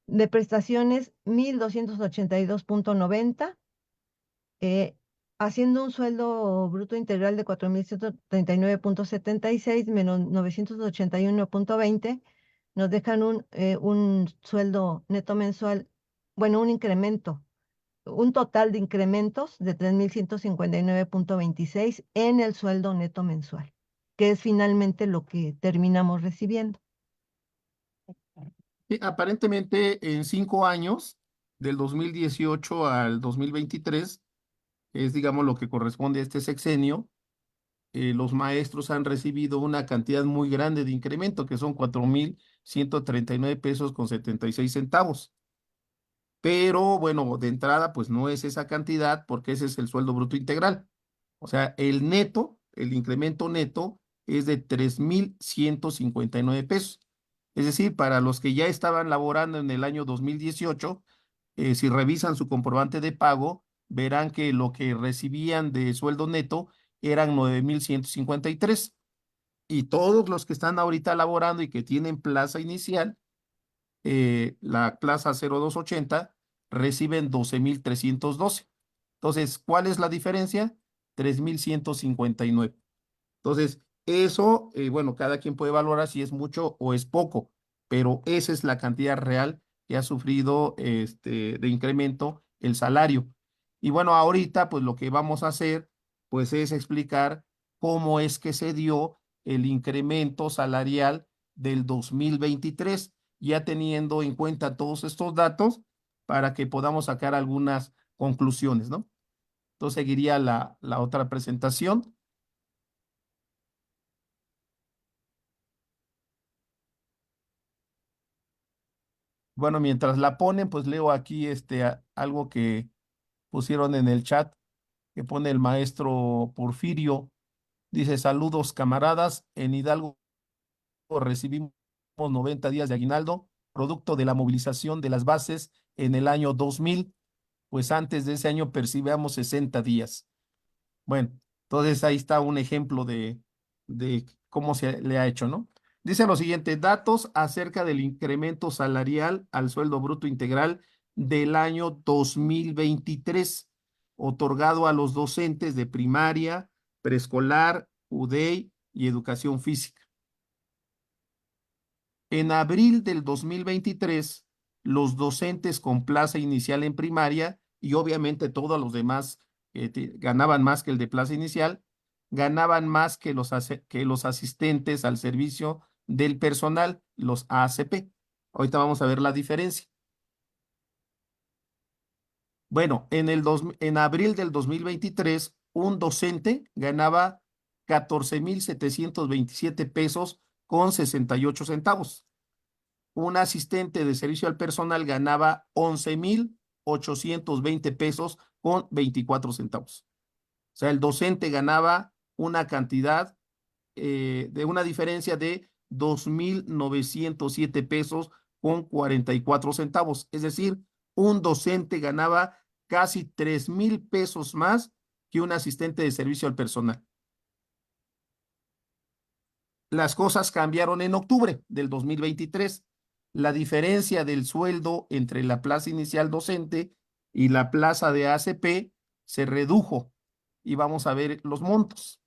de prestaciones 1,282.90, haciendo un sueldo bruto integral de 4.139.76 menos 981.20, nos dejan un sueldo neto mensual, bueno, un incremento, un total de incrementos de 3.159.26 en el sueldo neto mensual, que es finalmente lo que terminamos recibiendo. Sí, aparentemente en 5 años, del 2018 al 2023, es digamos lo que corresponde a este sexenio, los maestros han recibido una cantidad muy grande de incremento, que son 4.139 pesos con 76 centavos. Pero bueno, de entrada, pues no es esa cantidad porque ese es el sueldo bruto integral. O sea, el neto, el incremento neto es de 3.159 pesos. Es decir, para los que ya estaban laborando en el año 2018, si revisan su comprobante de pago, verán que lo que recibían de sueldo neto eran 9.153. Y todos los que están ahorita laborando y que tienen plaza inicial, la plaza 0280, reciben 12.312. Entonces, ¿cuál es la diferencia? 3.159. Entonces, eso, bueno, cada quien puede valorar si es mucho o es poco, pero esa es la cantidad real que ha sufrido de incremento el salario. Y bueno, ahorita, pues lo que vamos a hacer, pues es explicar cómo es que se dio el incremento salarial del 2023, ya teniendo en cuenta todos estos datos para que podamos sacar algunas conclusiones, ¿no? Entonces, seguiría la otra presentación. Bueno, mientras la ponen, pues leo aquí algo que pusieron en el chat, que pone el maestro Porfirio. Dice, saludos camaradas, en Hidalgo recibimos 90 días de aguinaldo, producto de la movilización de las bases en el año 2000, pues antes de ese año percibíamos 60 días. Bueno, entonces ahí está un ejemplo de cómo se le ha hecho, ¿no? Dice lo siguiente, datos acerca del incremento salarial al sueldo bruto integral del año 2023, otorgado a los docentes de primaria, preescolar, UDEI y educación física. En abril del 2023, los docentes con plaza inicial en primaria y obviamente todos los demás ganaban más que el de plaza inicial, ganaban más que que los asistentes al servicio del personal, los ACP. Ahorita vamos a ver la diferencia. Bueno, en abril del 2023, un docente ganaba 14.727 pesos con 68 centavos. Un asistente de servicio al personal ganaba 11.820 pesos con 24 centavos. O sea, el docente ganaba una cantidad de una diferencia de 2.907 pesos con 44 centavos. Es decir, un docente ganaba casi 3.000 pesos más que un asistente de servicio al personal. Las cosas cambiaron en octubre del 2023. La diferencia del sueldo entre la plaza inicial docente y la plaza de ACP se redujo y vamos a ver los montos.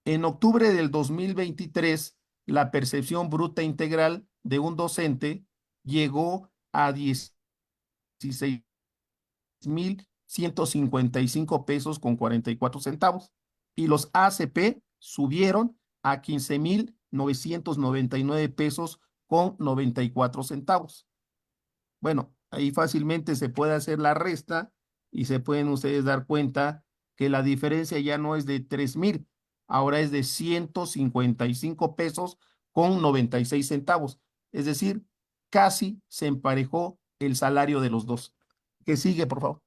En octubre del 2023, la percepción bruta integral de un docente llegó a 16.155 pesos con 44 centavos y los ACP subieron a 15.999 pesos con 94 centavos. Bueno, ahí fácilmente se puede hacer la resta y se pueden ustedes dar cuenta que la diferencia ya no es de 3.000, ahora es de 155 pesos con 96 centavos. Es decir, casi se emparejó el salario de los dos. ¿Qué sigue, por favor?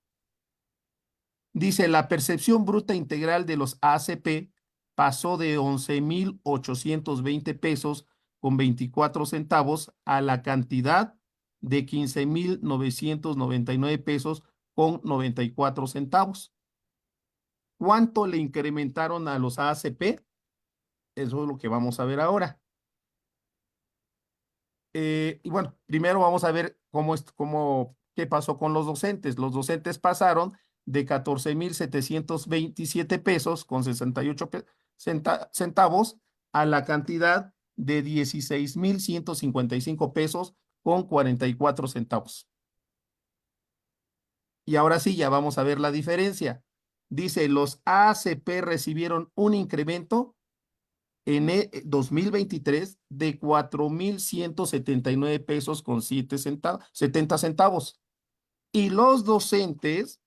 Dice, la percepción bruta integral de los ACP pasó de 11.820 pesos con 24 centavos a la cantidad de 15.999 pesos con 94 centavos. ¿Cuánto le incrementaron a los ACP? Eso es lo que vamos a ver ahora. Y bueno, primero vamos a ver qué pasó con los docentes. Los docentes pasaron de 14,727 pesos con 68 centavos a la cantidad de 16,155 pesos con 44 centavos. Y ahora sí, ya vamos a ver la diferencia. Dice, los ACP recibieron un incremento en 2023 de 4,179 pesos con 70 centavos. Y los docentes,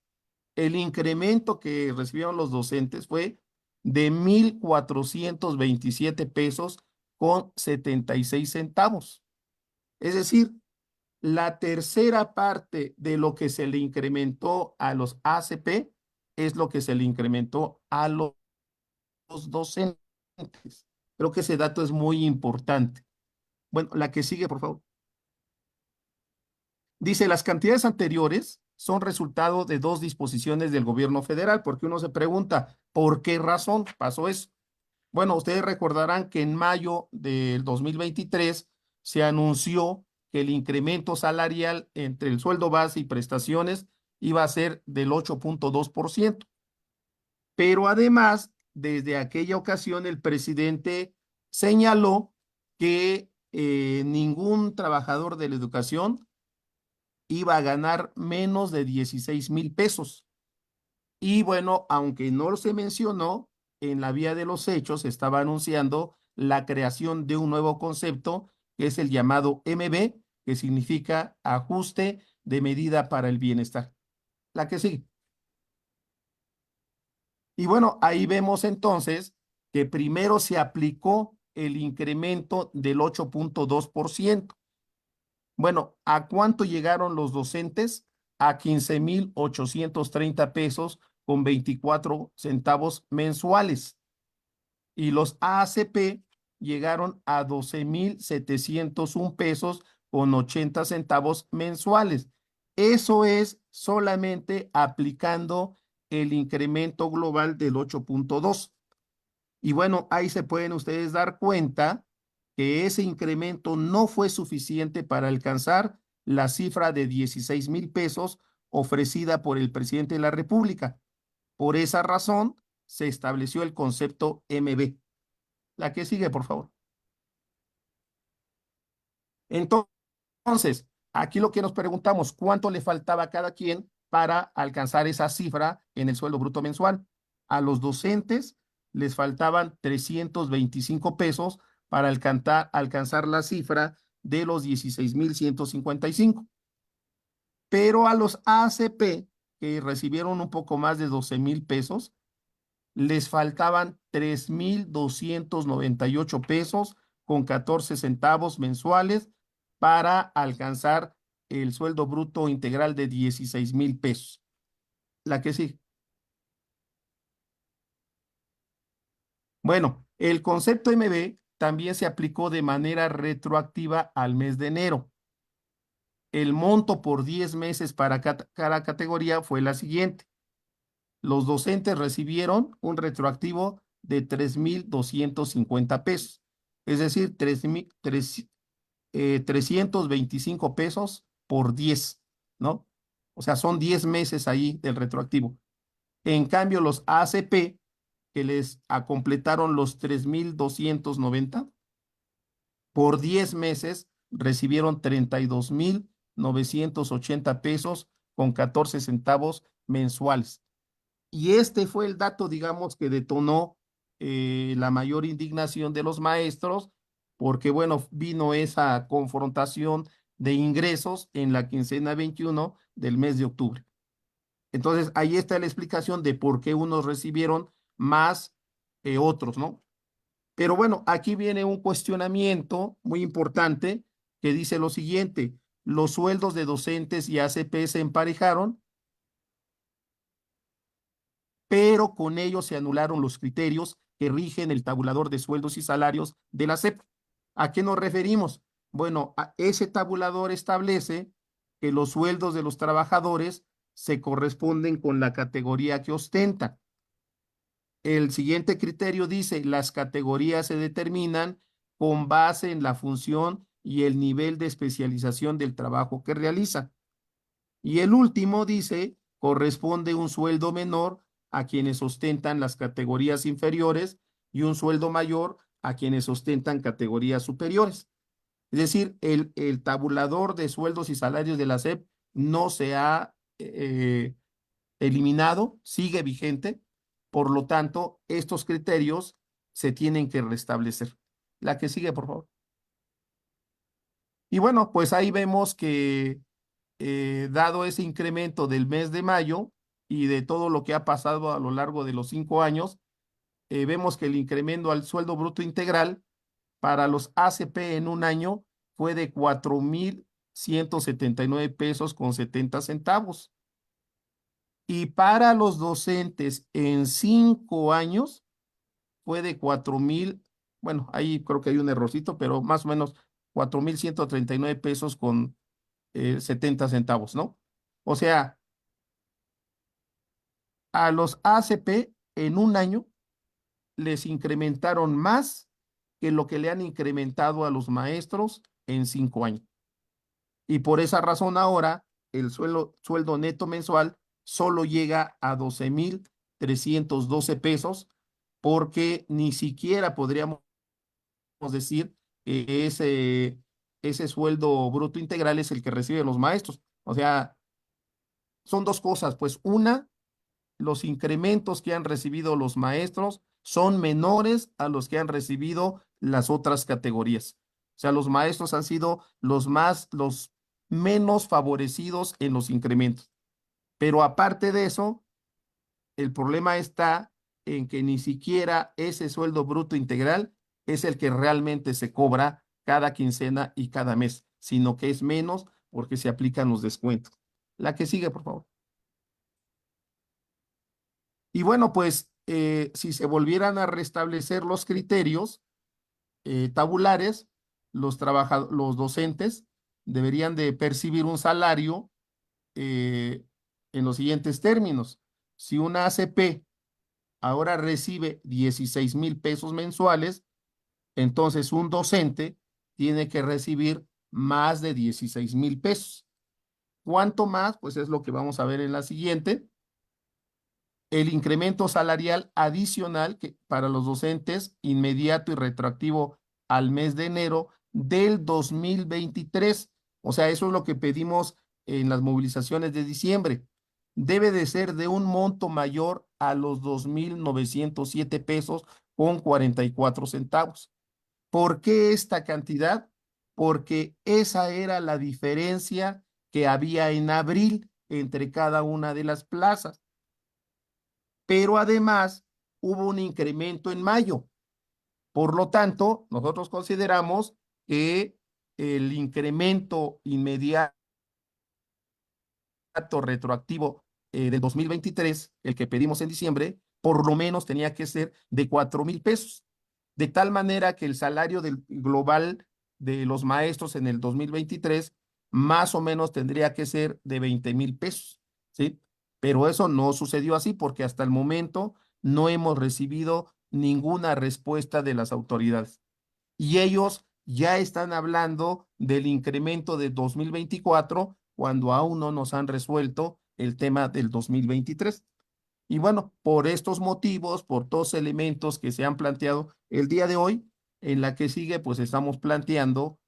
el incremento que recibieron los docentes fue de 1,427 pesos con 76 centavos. Es decir, la tercera parte de lo que se le incrementó a los ACP es lo que se le incrementó a los docentes. Creo que ese dato es muy importante. Bueno, la que sigue, por favor. Dice, las cantidades anteriores son resultado de dos disposiciones del gobierno federal, porque uno se pregunta, ¿por qué razón pasó eso? Bueno, ustedes recordarán que en mayo del 2023 se anunció que el incremento salarial entre el sueldo base y prestaciones iba a ser del 8,2%. Pero además, desde aquella ocasión, el presidente señaló que ningún trabajador de la educación iba a ganar menos de 16,000 pesos. Y bueno, aunque no se mencionó, en la vía de los hechos se estaba anunciando la creación de un nuevo concepto que es el llamado MB, que significa ajuste de medida para el bienestar. La que sigue. Y bueno, ahí vemos entonces que primero se aplicó el incremento del 8,2%. Bueno, ¿a cuánto llegaron los docentes? A 15,830 pesos con 24 centavos mensuales. Y los AACP llegaron a 12,701 pesos con 80 centavos mensuales. Eso es solamente aplicando el incremento global del 8,2. Y bueno, ahí se pueden ustedes dar cuenta que ese incremento no fue suficiente para alcanzar la cifra de 16,000 pesos ofrecida por el presidente de la República. Por esa razón, se estableció el concepto MB. La que sigue, por favor. Entonces, aquí lo que nos preguntamos, ¿cuánto le faltaba a cada quien para alcanzar esa cifra en el sueldo bruto mensual? A los docentes les faltaban 325 pesos para alcanzar la cifra de los 16,155. Pero a los ACP, que recibieron un poco más de 12,000 pesos, les faltaban 3,298 pesos con 14 centavos mensuales para alcanzar el sueldo bruto integral de 16,000 pesos. La que sí. Bueno, el concepto MB también se aplicó de manera retroactiva al mes de enero. El monto por 10 meses para cada categoría fue la siguiente. Los docentes recibieron un retroactivo de 3,250 pesos, es decir, 325 pesos por 10, ¿no? O sea, son 10 meses ahí del retroactivo. En cambio, los ACP, que les completaron los 3,290, por 10 meses recibieron 32,980 pesos con 14 centavos mensuales. Y este fue el dato, digamos, que detonó la mayor indignación de los maestros, porque, bueno, vino esa confrontación de ingresos en la quincena 21 del mes de octubre. Entonces, ahí está la explicación de por qué unos recibieron más que otros, ¿no? Pero bueno, aquí viene un cuestionamiento muy importante que dice lo siguiente: los sueldos de docentes y ACP se emparejaron, pero con ello se anularon los criterios que rigen el tabulador de sueldos y salarios de la SEP. ¿A qué nos referimos? Bueno, ese tabulador establece que los sueldos de los trabajadores se corresponden con la categoría que ostentan. El siguiente criterio dice, las categorías se determinan con base en la función y el nivel de especialización del trabajo que realizan. Y el último dice corresponde un sueldo menor a quienes ostentan las categorías inferiores y un sueldo mayor a quienes ostentan categorías superiores. Es decir, el tabulador de sueldos y salarios de la SEP no se ha eliminado, sigue vigente. Por lo tanto, estos criterios se tienen que restablecer. La que sigue, por favor. Y bueno, pues ahí vemos que dado ese incremento del mes de mayo y de todo lo que ha pasado a lo largo de los 5 años, vemos que el incremento al sueldo bruto integral para los ACP en un año fue de 4,179 pesos con 70 centavos. Y para los docentes en 5 años fue de 4,000, bueno, ahí creo que hay un errorcito, pero más o menos 4,139 pesos con 70 centavos, ¿no? O sea, a los ACP en un año les incrementaron más que lo que le han incrementado a los maestros en 5 años. Y por esa razón ahora el sueldo neto mensual solo llega a 12,312 pesos, porque ni siquiera podríamos decir que ese sueldo bruto integral es el que reciben los maestros. O sea, son dos cosas, pues una, los incrementos que han recibido los maestros son menores a los que han recibido las otras categorías. O sea, los maestros han sido los menos favorecidos en los incrementos. Pero aparte de eso, el problema está en que ni siquiera ese sueldo bruto integral es el que realmente se cobra cada quincena y cada mes, sino que es menos porque se aplican los descuentos. La que sigue, por favor. Y bueno, pues si se volvieran a restablecer los criterios tabulares, los docentes deberían de percibir un salario en los siguientes términos. Si una ACP ahora recibe 16,000 pesos mensuales, entonces un docente tiene que recibir más de 16,000 pesos. ¿Cuánto más? Pues es lo que vamos a ver en la siguiente. El incremento salarial adicional que para los docentes inmediato y retroactivo al mes de enero del 2023. O sea, eso es lo que pedimos en las movilizaciones de diciembre. Debe de ser de un monto mayor a los 2,907 pesos con 44 centavos. ¿Por qué esta cantidad? Porque esa era la diferencia que había en abril entre cada una de las plazas. Pero además hubo un incremento en mayo. Por lo tanto, nosotros consideramos que el incremento inmediato retroactivo del 2023, el que pedimos en diciembre, por lo menos tenía que ser de 4,000 pesos. De tal manera que el salario global de los maestros en el 2023 más o menos tendría que ser de 20,000 pesos, ¿sí? Pero eso no sucedió así porque hasta el momento no hemos recibido ninguna respuesta de las autoridades. Y ellos ya están hablando del incremento de 2024 cuando aún no nos han resuelto el tema del 2023. Y bueno, por estos motivos, por todos los elementos que se han planteado el día de hoy, en la que sigue, pues estamos planteando,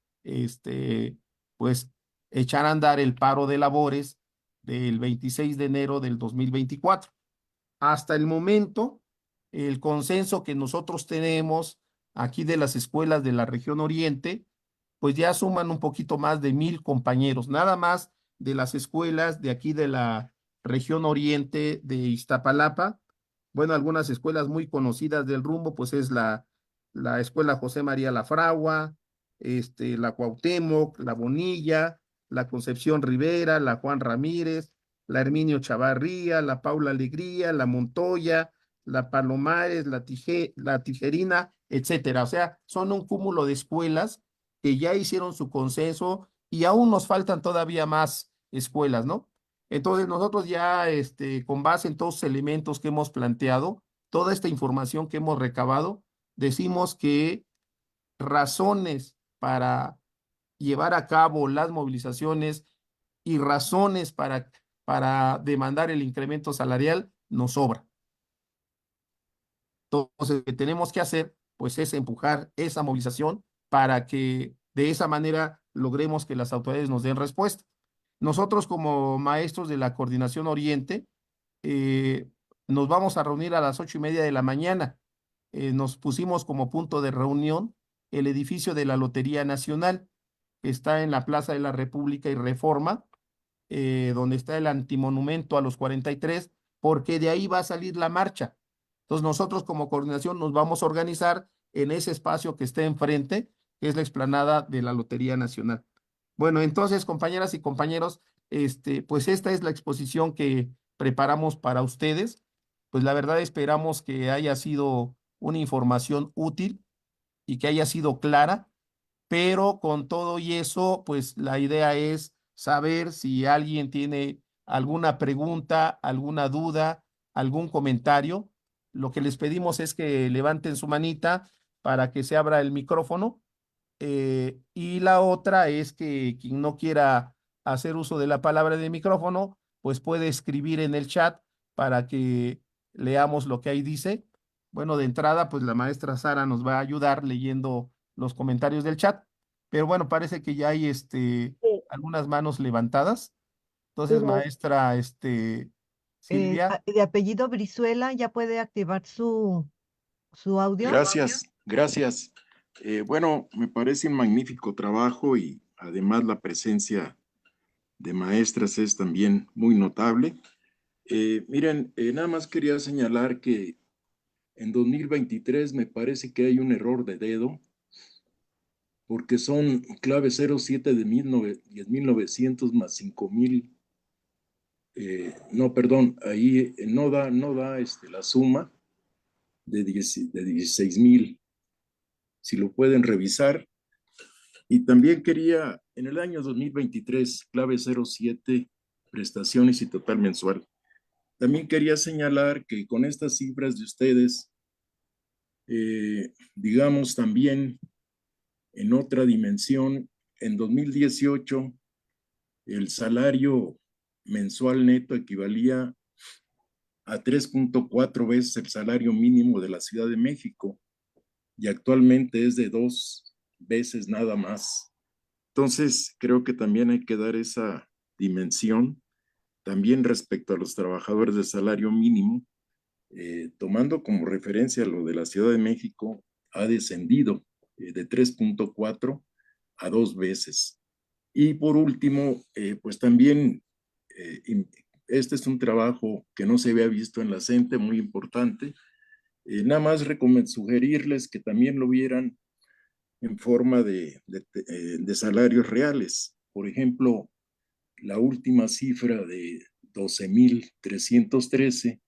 pues echar a andar el paro de labores del 26 de enero del 2024. Hasta el momento, el consenso que nosotros tenemos aquí de las escuelas de la región Oriente, pues ya suman un poquito más de 1,000 compañeros, nada más de las escuelas de aquí de la región Oriente de Iztapalapa. Bueno, algunas escuelas muy conocidas del rumbo, pues es la escuela José María La Fragua, la Cuauhtémoc, la Bonilla, la Concepción Rivera, la Juan Ramírez, la Herminio Chavarría, la Paula Alegría, la Montoya, la Palomares, la Tijerina, etcétera. O sea, son un cúmulo de escuelas que ya hicieron su consenso y aún nos faltan todavía más escuelas, ¿no? Entonces nosotros ya, con base en todos los elementos que hemos planteado, toda esta información que hemos recabado, decimos que razones para llevar a cabo las movilizaciones y razones para para demandar el incremento salarial nos sobra. Entonces, lo que tenemos que hacer, pues, es empujar esa movilización para que de esa manera logremos que las autoridades nos den respuesta. Nosotros, como maestros de la Coordinación Oriente, eh, nos vamos a reunir a las 8:30 de la mañana. Nos pusimos como punto de reunión el edificio de la Lotería Nacional, que está en la Plaza de la República y Reforma, donde está el antimonumento a los 43, porque de ahí va a salir la marcha. Entonces nosotros como coordinación nos vamos a organizar en ese espacio que está enfrente, que es la explanada de la Lotería Nacional. Bueno, entonces, compañeras y compañeros, pues esta es la exposición que preparamos para ustedes. Pues la verdad esperamos que haya sido una información útil y que haya sido clara, pero con todo y eso, pues la idea es saber si alguien tiene alguna pregunta, alguna duda, algún comentario. Lo que les pedimos es que levanten su manita para que se abra el micrófono. Y la otra es que quien no quiera hacer uso de la palabra de micrófono, pues puede escribir en el chat para que leamos lo que ahí dice. Bueno, de entrada, pues la maestra Sara nos va a ayudar leyendo los comentarios del chat, pero bueno, parece que ya hay Sí, algunas manos levantadas. sí, Entonces, maestra Silvia. de apellido Brizuela ya puede activar su audio. Gracias, gracias. Bueno, me parece un magnífico trabajo y además la presencia de maestras es también muy notable. Miren, nada más quería señalar que en 2023 me parece que hay un error de dedo porque son clave 07 de 10.900 más 5.000. No, perdón, ahí no da la suma de 16.000. Si lo pueden revisar. Y también quería, en el año 2023, clave 07, prestaciones y total mensual. También quería señalar que con estas cifras de ustedes, digamos también en otra dimensión, en 2018, el salario mensual neto equivalía a 3.4 veces el salario mínimo de la Ciudad de México y actualmente es de 2 veces nada más. Entonces, creo que también hay que dar esa dimensión, también respecto a los trabajadores de salario mínimo, tomando como referencia lo de la Ciudad de México, ha descendido de 3.4 a 2 veces. Y por último, pues también, este es un trabajo que no se había visto en la CENTE, muy importante. Nada más sugerirles que también lo vieran en forma de salarios reales. Por ejemplo, la última cifra de 12.313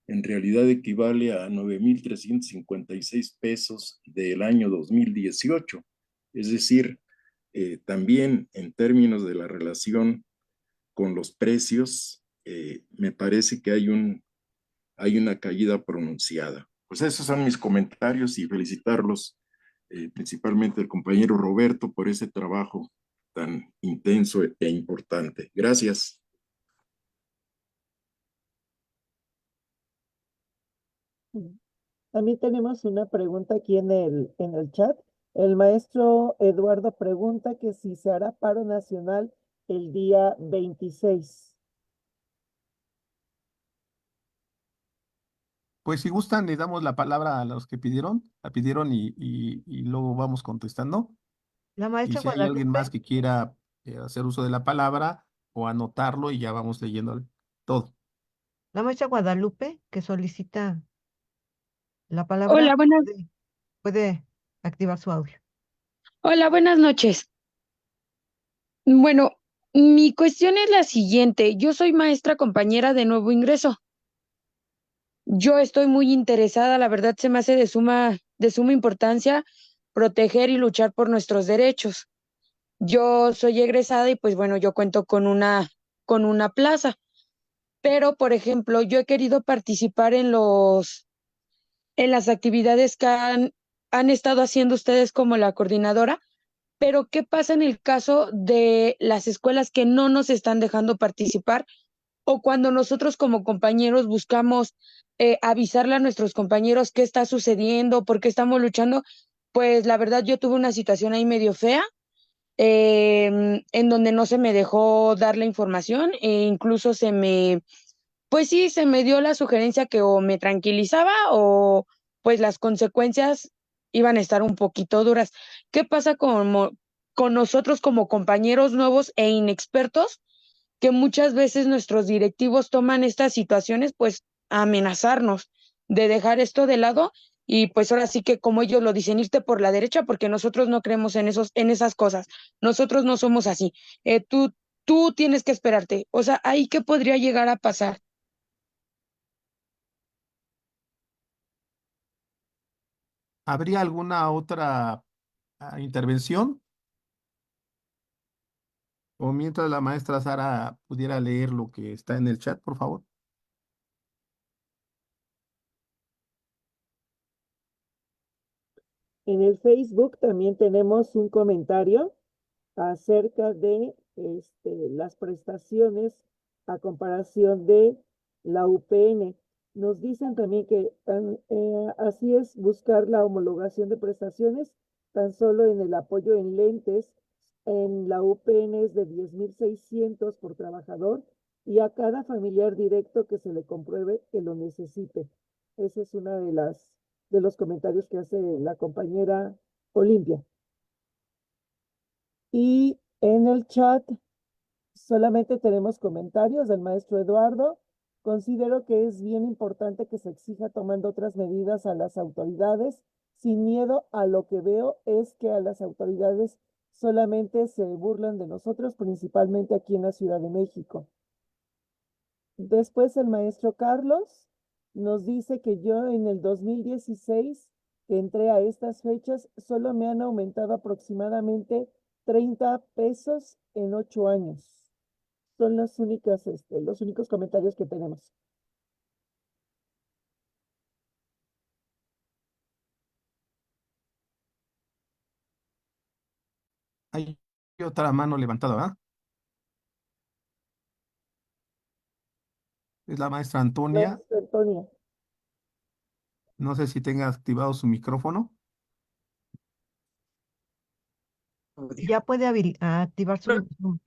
en realidad equivale a 9.356 pesos del año 2018. Es decir, también en términos de la relación con los precios, me parece que hay una caída pronunciada. Pues esos son mis comentarios y felicitarlos, principalmente al compañero Roberto, por ese trabajo tan intenso e importante. Gracias. También tenemos una pregunta aquí en el chat. El maestro Eduardo pregunta que si se hará paro nacional el día 26. Pues si gustan, le damos la palabra a los que la pidieron y luego vamos contestando. La Y maestra si hay alguien más Guadalupe, que quiera hacer uso de la palabra o anotarlo y ya vamos leyendo todo. la maestra Guadalupe que solicita la palabra, Hola, buenas, puede activar su audio. hola, buenas noches. Bueno, mi cuestión es la siguiente. Yo soy maestra compañera de nuevo ingreso. Yo estoy muy interesada, la verdad se me hace de suma importancia proteger y luchar por nuestros derechos. Yo soy egresada y pues bueno, yo cuento con una plaza. Pero, por ejemplo, yo he querido participar en las actividades que han estado haciendo ustedes como la coordinadora. Pero, ¿qué pasa en el caso de las escuelas que no nos están dejando participar o cuando nosotros como compañeros buscamos avisarle a nuestros compañeros qué está sucediendo, por qué estamos luchando, pues la verdad yo tuve una situación ahí medio fea, en donde no se me dejó dar la información e incluso pues sí, se me dio la sugerencia que o me tranquilizaba o pues las consecuencias iban a estar un poquito duras. ¿Qué pasa con nosotros como compañeros nuevos e inexpertos? Que muchas veces nuestros directivos toman estas situaciones pues a amenazarnos de dejar esto de lado y pues ahora sí que como ellos lo dicen, irte por la derecha porque nosotros no creemos en esas cosas. Nosotros no somos así. Tú tienes que esperarte. O sea, ahí qué podría llegar a pasar. ¿Habría alguna otra intervención? O mientras la maestra Sara pudiera leer lo que está en el chat, por favor. En el Facebook también tenemos un comentario acerca de las prestaciones a comparación de la UPN. Nos dicen también que así es buscar la homologación de prestaciones tan solo en el apoyo en lentes. En la UPN es de 10,600 por trabajador y a cada familiar directo que se le compruebe que lo necesite. Esa es una de los comentarios que hace la compañera Olimpia. Y en el chat solamente tenemos comentarios del maestro Eduardo. Considero que es bien importante que se exija tomando otras medidas a las autoridades. Sin miedo, a lo que veo es que a las autoridades solamente se burlan de nosotros, principalmente aquí en la Ciudad de México. Después el maestro Carlos nos dice que yo en el 2016, que entré a estas fechas, solo me han aumentado aproximadamente 30 pesos en 8 años. Son los únicos comentarios que tenemos. Hay otra mano levantada, ¿verdad? Es la maestra Antonia. Maestra Antonia. No sé si tenga activado su micrófono. Ya puede activar su micrófono.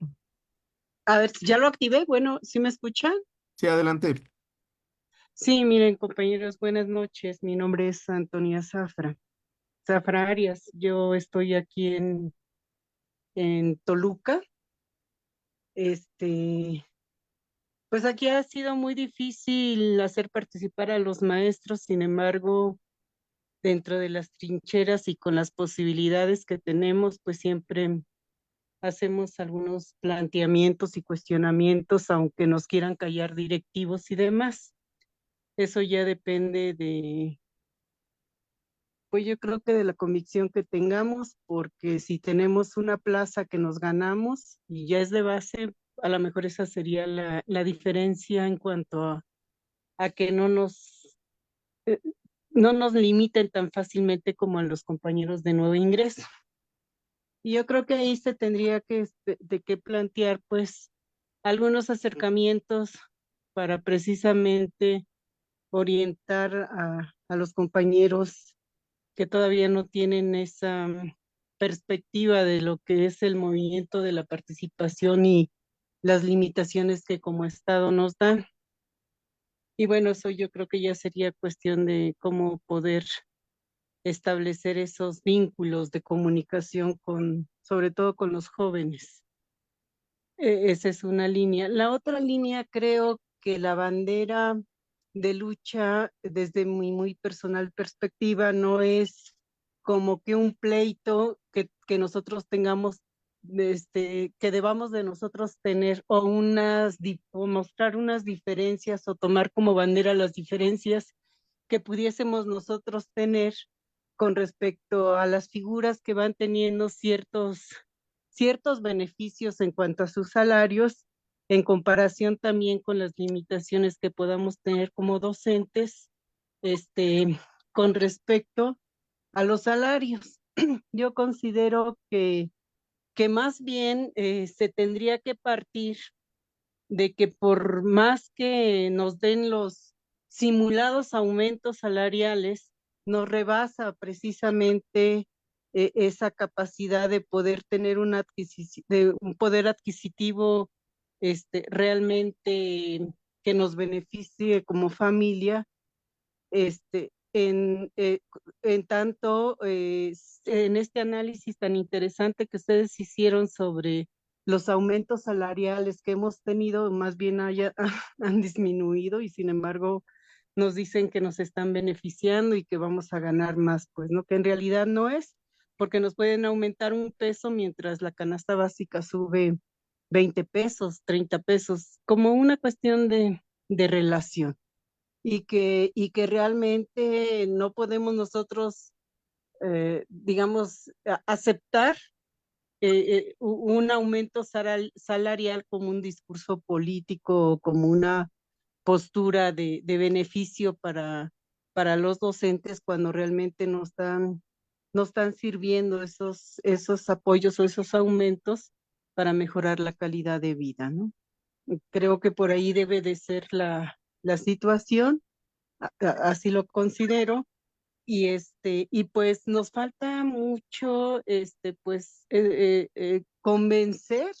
A ver, ya lo activé. Bueno, ¿sí me escuchan? Sí, adelante. Sí, miren, compañeros, buenas noches. Mi nombre es Antonia Zafra Arias. Yo estoy aquí en Toluca. Pues aquí ha sido muy difícil hacer participar a los maestros, sin embargo, dentro de las trincheras y con las posibilidades que tenemos, pues siempre hacemos algunos planteamientos y cuestionamientos, aunque nos quieran callar directivos y demás. Eso ya depende pues yo creo que de la convicción que tengamos, porque si tenemos una plaza que nos ganamos y ya es de base, a lo mejor esa sería la diferencia en cuanto a que eh, no nos limiten tan fácilmente como a los compañeros de nuevo ingreso. Y yo creo que ahí se tendría de que plantear pues algunos acercamientos para precisamente orientar a los compañeros que todavía no tienen esa perspectiva de lo que es el movimiento de la participación y las limitaciones que como Estado nos dan. Y bueno, eso yo creo que ya sería cuestión de cómo poder establecer esos vínculos de comunicación sobre todo con los jóvenes. Esa es una línea. La otra línea, creo que la bandera de lucha, desde mi muy personal perspectiva, no es como que un pleito que nosotros tengamos, que debamos de nosotros tener o mostrar unas diferencias o tomar como bandera las diferencias que pudiésemos nosotros tener con respecto a las figuras que van teniendo ciertos beneficios en cuanto a sus salarios, en comparación también con las limitaciones que podamos tener como docentes, con respecto a los salarios. Yo considero que más bien se tendría que partir de que por más que nos den los simulados aumentos salariales, nos rebasa precisamente esa capacidad de poder tener un poder adquisitivo realmente que nos beneficie como familia, en tanto en este análisis tan interesante que ustedes hicieron sobre los aumentos salariales que hemos tenido, más bien han disminuido y sin embargo nos dicen que nos están beneficiando y que vamos a ganar más, pues, ¿no? Que en realidad no es, porque nos pueden aumentar 1 peso mientras la canasta básica sube 20 pesos, 30 pesos, como una cuestión de relación y que realmente no podemos nosotros, digamos, aceptar un aumento salarial como un discurso político o como una postura de beneficio para los docentes cuando realmente no están sirviendo esos apoyos o esos aumentos para mejorar la calidad de vida, ¿no? Creo que por ahí debe de ser la situación, así lo considero, y pues nos falta mucho, pues, convencer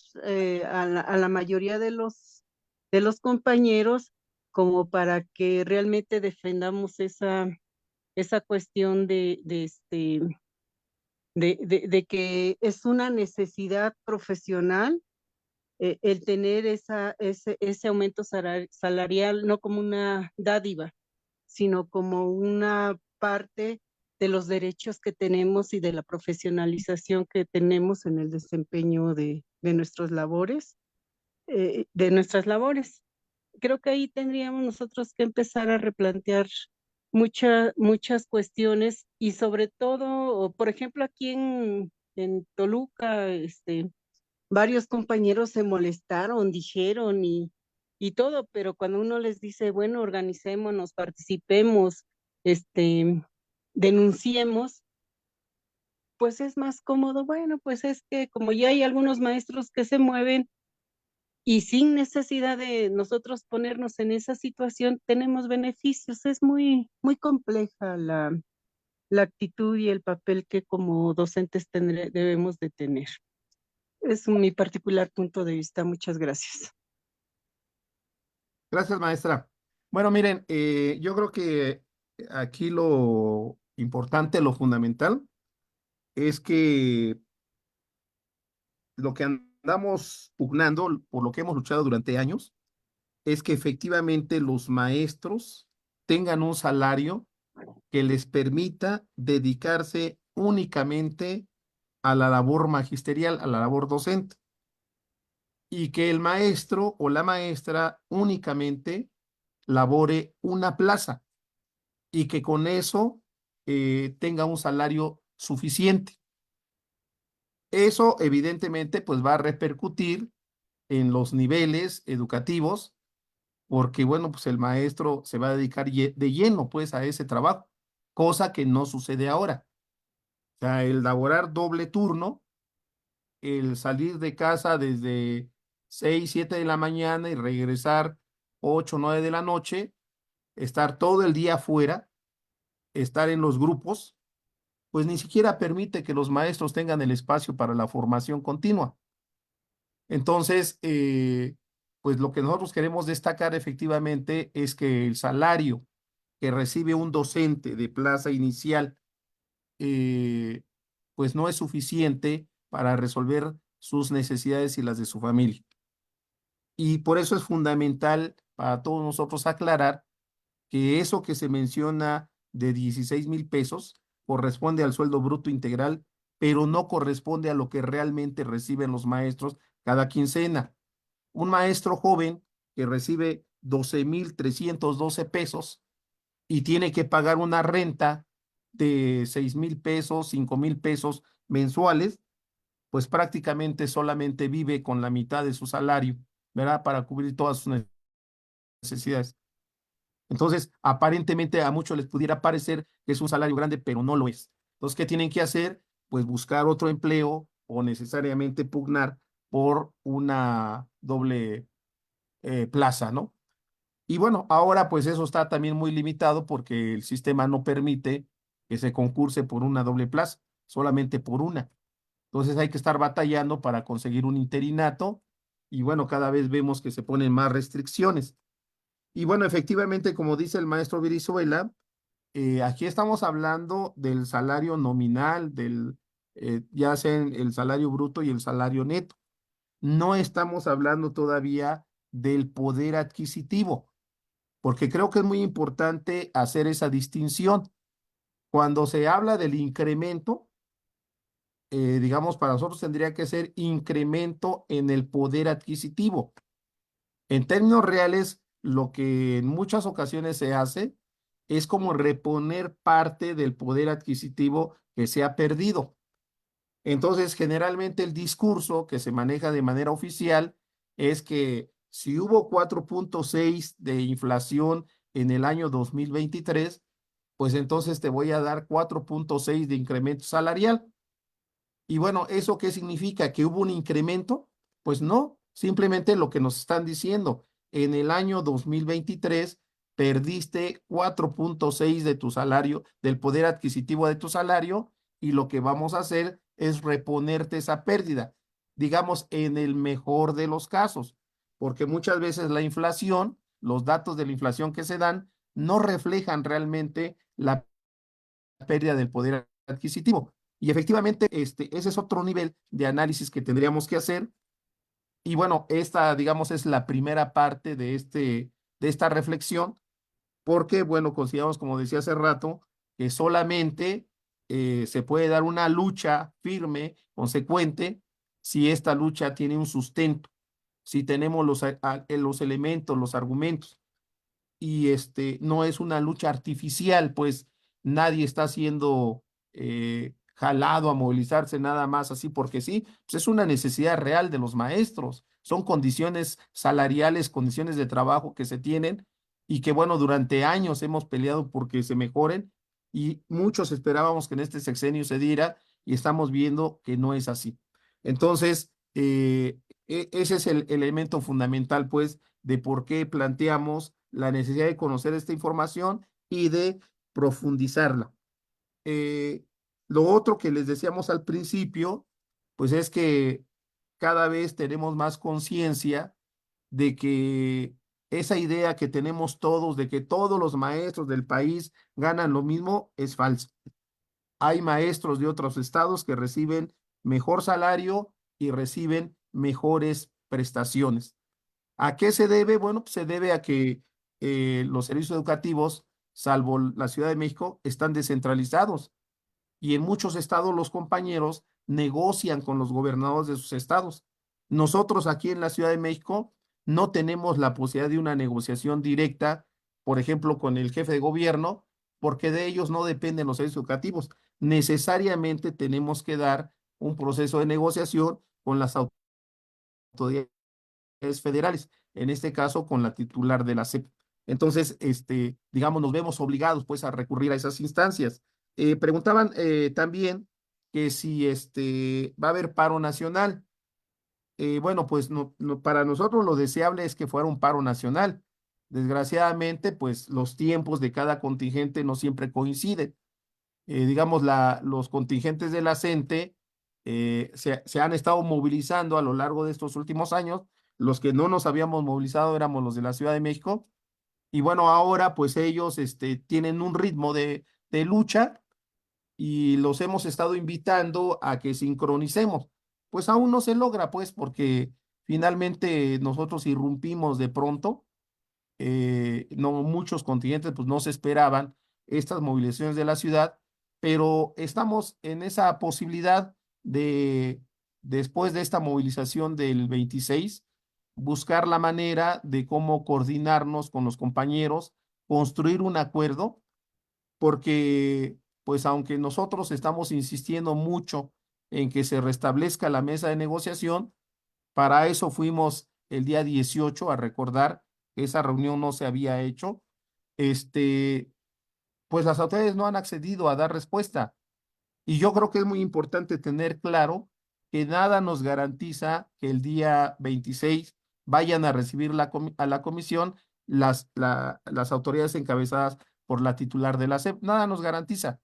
a la mayoría de los compañeros como para que realmente defendamos esa cuestión de que es una necesidad profesional el tener ese aumento salarial, no como una dádiva, sino como una parte de los derechos que tenemos y de la profesionalización que tenemos en el desempeño de nuestras labores. Creo que ahí tendríamos nosotros que empezar a replantear muchas cuestiones y sobre todo, por ejemplo, aquí en Toluca, varios compañeros se molestaron, dijeron y todo, pero cuando uno les dice, bueno, organicémonos, participemos, denunciemos, pues es más cómodo. Bueno, pues es que como ya hay algunos maestros que se mueven y sin necesidad de nosotros ponernos en esa situación, tenemos beneficios. Es muy compleja la actitud y el papel que como docentes debemos de tener. Es mi particular punto de vista. Muchas gracias. Gracias, maestra. Bueno, miren, yo creo que aquí lo importante, lo fundamental, es que lo que andamos pugnando, por lo que hemos luchado durante años, es que efectivamente los maestros tengan un salario que les permita dedicarse únicamente a la labor magisterial, a la labor docente, y que el maestro o la maestra únicamente labore una plaza y que con eso tenga un salario suficiente. Eso evidentemente pues va a repercutir en los niveles educativos porque bueno, pues el maestro se va a dedicar de lleno pues a ese trabajo, cosa que no sucede ahora. O sea, el laborar doble turno, el salir de casa desde 6, 7 de la mañana y regresar 8, 9 de la noche, estar todo el día afuera, estar en los grupos, pues ni siquiera permite que los maestros tengan el espacio para la formación continua. Entonces, pues lo que nosotros queremos destacar efectivamente es que el salario que recibe un docente de plaza inicial, eh, pues no es suficiente para resolver sus necesidades y las de su familia. Y por eso es fundamental para todos nosotros aclarar que eso que se menciona de 16,000 pesos corresponde al sueldo bruto integral, pero no corresponde a lo que realmente reciben los maestros cada quincena. Un maestro joven que recibe 12,312 pesos y tiene que pagar una renta de 6,000 pesos, 5,000 pesos mensuales, pues prácticamente solamente vive con la mitad de su salario, ¿verdad? Para cubrir todas sus necesidades. Entonces, aparentemente a muchos les pudiera parecer que es un salario grande, pero no lo es. Entonces, ¿qué tienen que hacer? Pues buscar otro empleo o necesariamente pugnar por una doble plaza, ¿no? Y bueno, ahora pues eso está también muy limitado porque el sistema no permite que se concurse por una doble plaza, solamente por una. Entonces hay que estar batallando para conseguir un interinato y bueno, cada vez vemos que se ponen más restricciones. Y bueno, efectivamente, como dice el maestro Virizuela, aquí estamos hablando del salario nominal, ya sea el salario bruto y el salario neto. No estamos hablando todavía del poder adquisitivo, porque creo que es muy importante hacer esa distinción. Cuando se habla del incremento, digamos, para nosotros tendría que ser incremento en el poder adquisitivo. En términos reales, lo que en muchas ocasiones se hace es como reponer parte del poder adquisitivo que se ha perdido. Entonces, generalmente el discurso que se maneja de manera oficial es que si hubo 4.6 de inflación en el año 2023, pues entonces te voy a dar 4.6 de incremento salarial. Y bueno, ¿eso qué significa? ¿Que hubo un incremento? Pues no, simplemente lo que nos están diciendo, en el año 2023 perdiste 4.6 de tu salario, del poder adquisitivo de tu salario, y lo que vamos a hacer es reponerte esa pérdida, digamos, en el mejor de los casos, porque muchas veces la inflación, los datos de la inflación que se dan, no reflejan realmente la pérdida del poder adquisitivo. Y efectivamente, ese es otro nivel de análisis que tendríamos que hacer. Y bueno, esta, digamos, es la primera parte de esta reflexión, porque, bueno, consideramos, como decía hace rato, que solamente se puede dar una lucha firme, consecuente, si esta lucha tiene un sustento, si tenemos los elementos, los argumentos y no es una lucha artificial, pues nadie está siendo jalado a movilizarse nada más así porque sí, pues es una necesidad real de los maestros, son condiciones salariales, condiciones de trabajo que se tienen y que bueno, durante años hemos peleado porque se mejoren y muchos esperábamos que en este sexenio se diera y estamos viendo que no es así. Entonces, ese es el elemento fundamental, pues, de por qué planteamos la necesidad de conocer esta información y de profundizarla. Eh, lo otro que les decíamos al principio, pues es que cada vez tenemos más conciencia de que esa idea que tenemos todos de que todos los maestros del país ganan lo mismo es falso. Hay maestros de otros estados que reciben mejor salario y reciben mejores prestaciones. ¿A qué se debe? Bueno, pues se debe a que los servicios educativos, salvo la Ciudad de México, están descentralizados y en muchos estados los compañeros negocian con los gobernadores de sus estados. Nosotros aquí en la Ciudad de México no tenemos la posibilidad de una negociación directa, por ejemplo, con el jefe de gobierno, porque de ellos no dependen los servicios educativos. Necesariamente tenemos que dar un proceso de negociación con las autoridades federales, en este caso con la titular de la SEP. Entonces, digamos, nos vemos obligados pues a recurrir a esas instancias. Preguntaban también que si va a haber paro nacional. Bueno, pues para nosotros lo deseable es que fuera un paro nacional. Desgraciadamente, pues los tiempos de cada contingente no siempre coinciden. Digamos, los contingentes de la CENTE se han estado movilizando a lo largo de estos últimos años. Los que no nos habíamos movilizado éramos los de la Ciudad de México. Y bueno, ahora pues ellos tienen un ritmo de lucha y los hemos estado invitando a que sincronicemos. Pues aún no se logra, pues, porque finalmente nosotros irrumpimos de pronto. No, muchos contingentes pues no se esperaban estas movilizaciones de la ciudad, pero estamos en esa posibilidad de, después de esta movilización del 26, buscar la manera de cómo coordinarnos con los compañeros, construir un acuerdo, porque pues aunque nosotros estamos insistiendo mucho en que se restablezca la mesa de negociación, para eso fuimos el día 18 a recordar que esa reunión no se había hecho. Pues las autoridades no han accedido a dar respuesta. Y yo creo que es muy importante tener claro que nada nos garantiza que el día 26 vayan a recibir a la comisión las autoridades encabezadas por la titular de la SEP. Nada nos garantiza.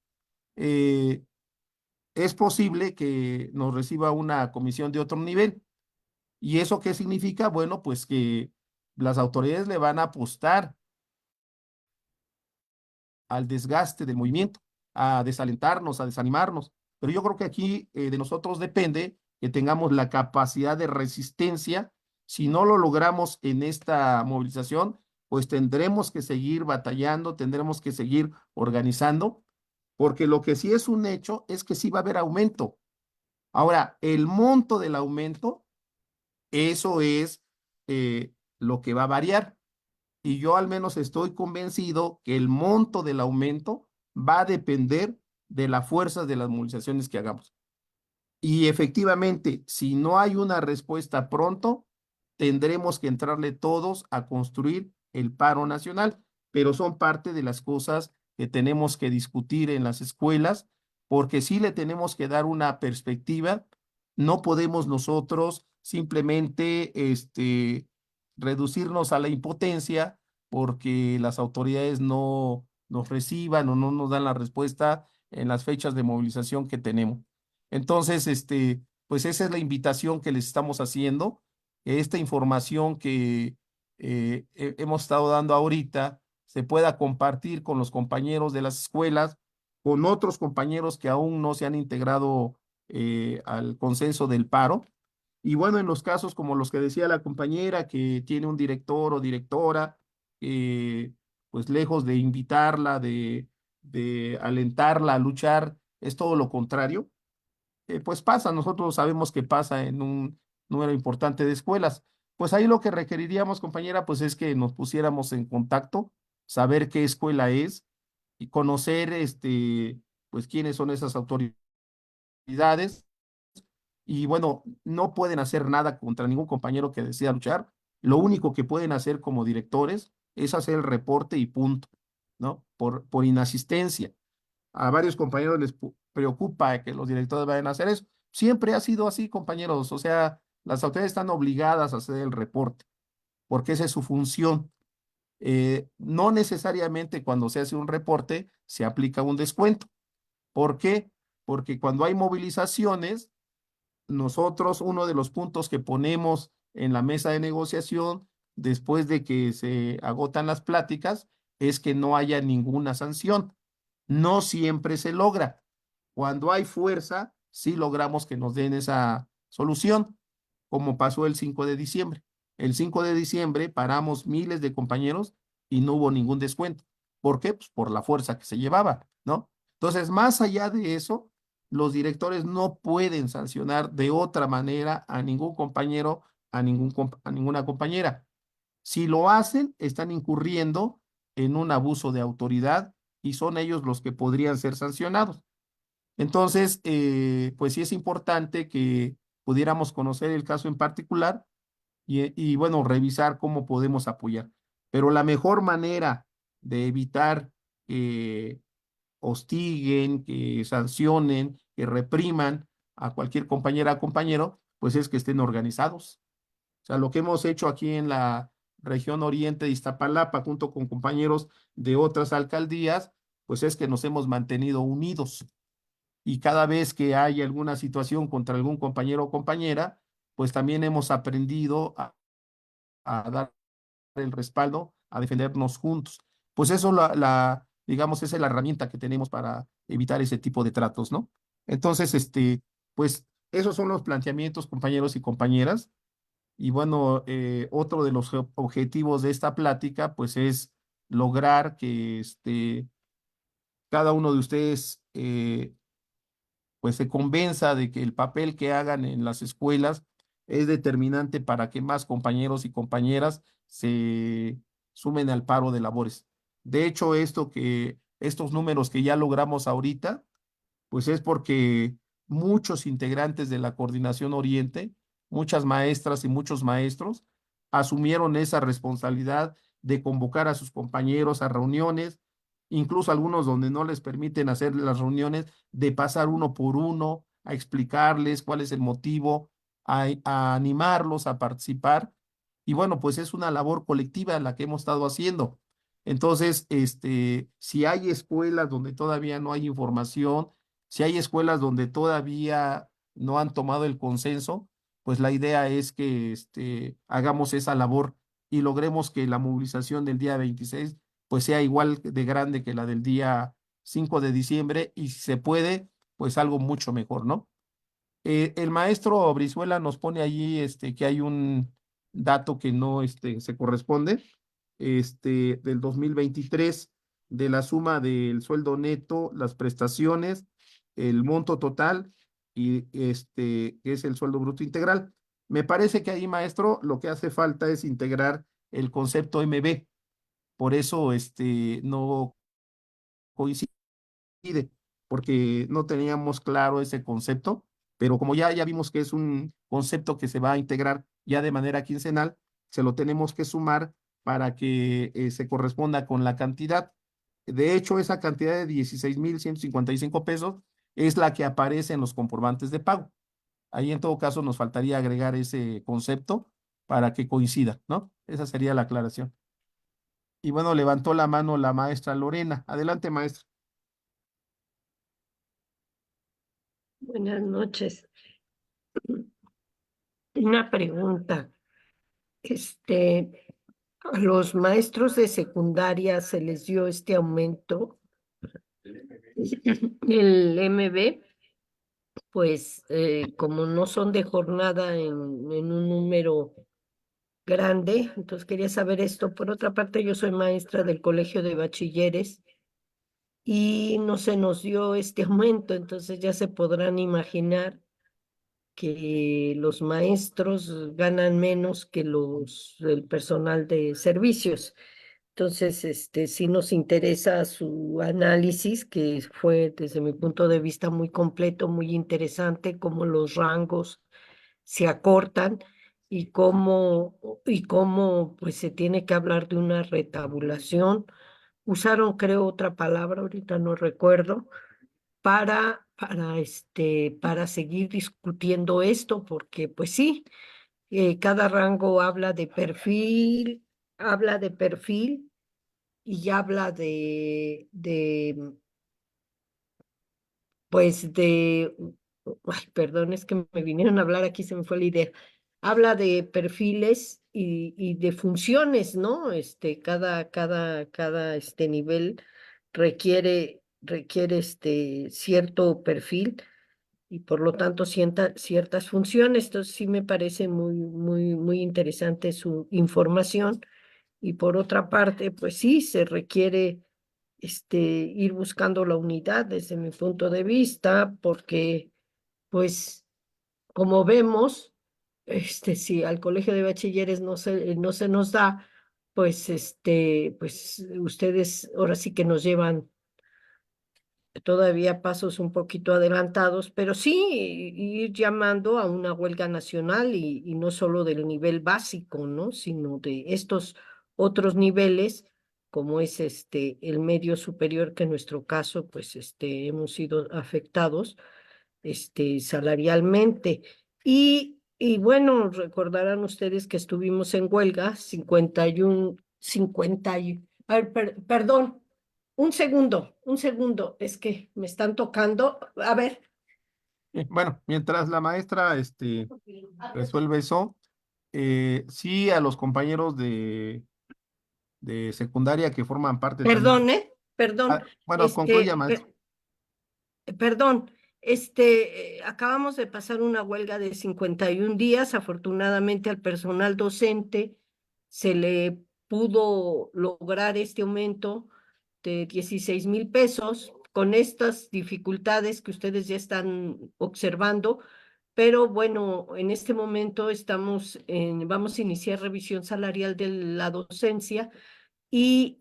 Es posible que nos reciba una comisión de otro nivel. ¿Y eso qué significa? Bueno, pues que las autoridades le van a apostar al desgaste del movimiento, a desalentarnos, a desanimarnos. Pero yo creo que aquí de nosotros depende que tengamos la capacidad de resistencia. Si no lo logramos en esta movilización, pues tendremos que seguir batallando, tendremos que seguir organizando, porque lo que sí es un hecho es que sí va a haber aumento. Ahora, el monto del aumento, eso es lo que va a variar. Y yo al menos estoy convencido que el monto del aumento va a depender de la fuerza de las movilizaciones que hagamos. Y efectivamente, si no hay una respuesta pronto, tendremos que entrarle todos a construir el paro nacional, pero son parte de las cosas que tenemos que discutir en las escuelas, porque sí le tenemos que dar una perspectiva. No podemos nosotros simplemente reducirnos a la impotencia porque las autoridades no nos reciban o no nos dan la respuesta en las fechas de movilización que tenemos. Entonces, pues esa es la invitación que les estamos haciendo. Esta información que hemos estado dando ahorita se pueda compartir con los compañeros de las escuelas, con otros compañeros que aún no se han integrado al consenso del paro. Y bueno, en los casos como los que decía la compañera, que tiene un director o directora, pues lejos de invitarla, de alentarla a luchar, es todo lo contrario. Pues pasa, nosotros sabemos que pasa en un número importante de escuelas. Pues ahí lo que requeriríamos, compañera, pues es que nos pusiéramos en contacto, saber qué escuela es y conocer, pues quiénes son esas autoridades. Y bueno, no pueden hacer nada contra ningún compañero que decida luchar. Lo único que pueden hacer como directores es hacer el reporte y punto, ¿no? Por inasistencia. A varios compañeros les preocupa que los directores vayan a hacer eso. Siempre ha sido así, compañeros. O sea, las autoridades están obligadas a hacer el reporte, porque esa es su función. No necesariamente cuando se hace un reporte se aplica un descuento. ¿Por qué? Porque cuando hay movilizaciones, nosotros uno de los puntos que ponemos en la mesa de negociación después de que se agotan las pláticas es que no haya ninguna sanción. No siempre se logra. Cuando hay fuerza, sí logramos que nos den esa solución, como pasó el 5 de diciembre. El 5 de diciembre paramos miles de compañeros y no hubo ningún descuento. ¿Por qué? Pues por la fuerza que se llevaba, ¿no? Entonces, más allá de eso, los directores no pueden sancionar de otra manera a ningún compañero, a ninguna compañera. Si lo hacen, están incurriendo en un abuso de autoridad y son ellos los que podrían ser sancionados. Entonces, pues sí es importante que pudiéramos conocer el caso en particular y bueno, revisar cómo podemos apoyar. Pero la mejor manera de evitar que hostiguen, que sancionen, que repriman a cualquier compañera o compañero, pues es que estén organizados. O sea, lo que hemos hecho aquí en la región oriente de Iztapalapa, junto con compañeros de otras alcaldías, pues es que nos hemos mantenido unidos. Y cada vez que hay alguna situación contra algún compañero o compañera, pues también hemos aprendido a dar el respaldo, a defendernos juntos. Pues eso, digamos, esa es la herramienta que tenemos para evitar ese tipo de tratos, ¿no? Entonces, pues esos son los planteamientos, compañeros y compañeras. Y bueno, otro de los objetivos de esta plática, pues es lograr que cada uno de ustedes pues se convenza de que el papel que hagan en las escuelas es determinante para que más compañeros y compañeras se sumen al paro de labores. De hecho, estos números que ya logramos ahorita, pues es porque muchos integrantes de la Coordinación Oriente, muchas maestras y muchos maestros, asumieron esa responsabilidad de convocar a sus compañeros a reuniones, incluso algunos donde no les permiten hacer las reuniones, de pasar uno por uno, a explicarles cuál es el motivo, a animarlos a participar. Y bueno, pues es una labor colectiva la que hemos estado haciendo. Entonces, si hay escuelas donde todavía no hay información, si hay escuelas donde todavía no han tomado el consenso, pues la idea es que hagamos esa labor y logremos que la movilización del día 26 pues sea igual de grande que la del día 5 de diciembre y si se puede, pues algo mucho mejor, ¿no? El maestro Brizuela nos pone allí que hay un dato que no se corresponde, del 2023 de la suma del sueldo neto, las prestaciones, el monto total y que es el sueldo bruto integral. Me parece que ahí, maestro, lo que hace falta es integrar el concepto MB. Por eso no coincide porque no teníamos claro ese concepto, pero como ya vimos que es un concepto que se va a integrar ya de manera quincenal, se lo tenemos que sumar para que se corresponda con la cantidad. De hecho, esa cantidad de 16,155 pesos es la que aparece en los comprobantes de pago. Ahí en todo caso nos faltaría agregar ese concepto para que coincida, ¿no? Esa sería la aclaración. Y bueno, levantó la mano la maestra Lorena. Adelante, maestra. Buenas noches. Una pregunta. A los maestros de secundaria se les dio este aumento. El MB, pues como no son de jornada en un número grande, entonces quería saber esto. Por otra parte, yo soy maestra del Colegio de Bachilleres y no se nos dio este aumento, entonces ya se podrán imaginar que los maestros ganan menos que el personal de servicios. Entonces, sí nos interesa su análisis, que fue desde mi punto de vista muy completo, muy interesante, cómo los rangos se acortan y cómo pues se tiene que hablar de una retabulación. Usaron, creo, otra palabra, ahorita no recuerdo, para seguir discutiendo esto, porque pues sí, cada rango habla de perfil y habla pues ay, perdón, es que me vinieron a hablar aquí, se me fue la idea. Habla de perfiles y de funciones, ¿no? Cada nivel requiere cierto perfil y por lo tanto ciertas funciones. Entonces sí me parece muy, muy, muy interesante su información. Y por otra parte, pues sí, se requiere ir buscando la unidad desde mi punto de vista, porque pues como vemos, si al colegio de bachilleres no se nos da, pues ustedes ahora sí que nos llevan todavía pasos un poquito adelantados, pero sí ir llamando a una huelga nacional y no solo del nivel básico, ¿no? Sino de estos otros niveles, como es el medio superior, que en nuestro caso, pues hemos sido afectados salarialmente. Y bueno, recordarán ustedes que estuvimos en huelga 50 a ver, perdón, un segundo, es que me están tocando. A ver. Bueno, mientras la maestra resuelve eso, sí a los compañeros de secundaria que forman parte también. Perdón, perdón, Bueno, concluya, maestro. perdón, acabamos de pasar una huelga de 51 días. Afortunadamente al personal docente se le pudo lograr este aumento de 16,000 pesos con estas dificultades que ustedes ya están observando. Pero bueno, en este momento vamos a iniciar revisión salarial de la docencia y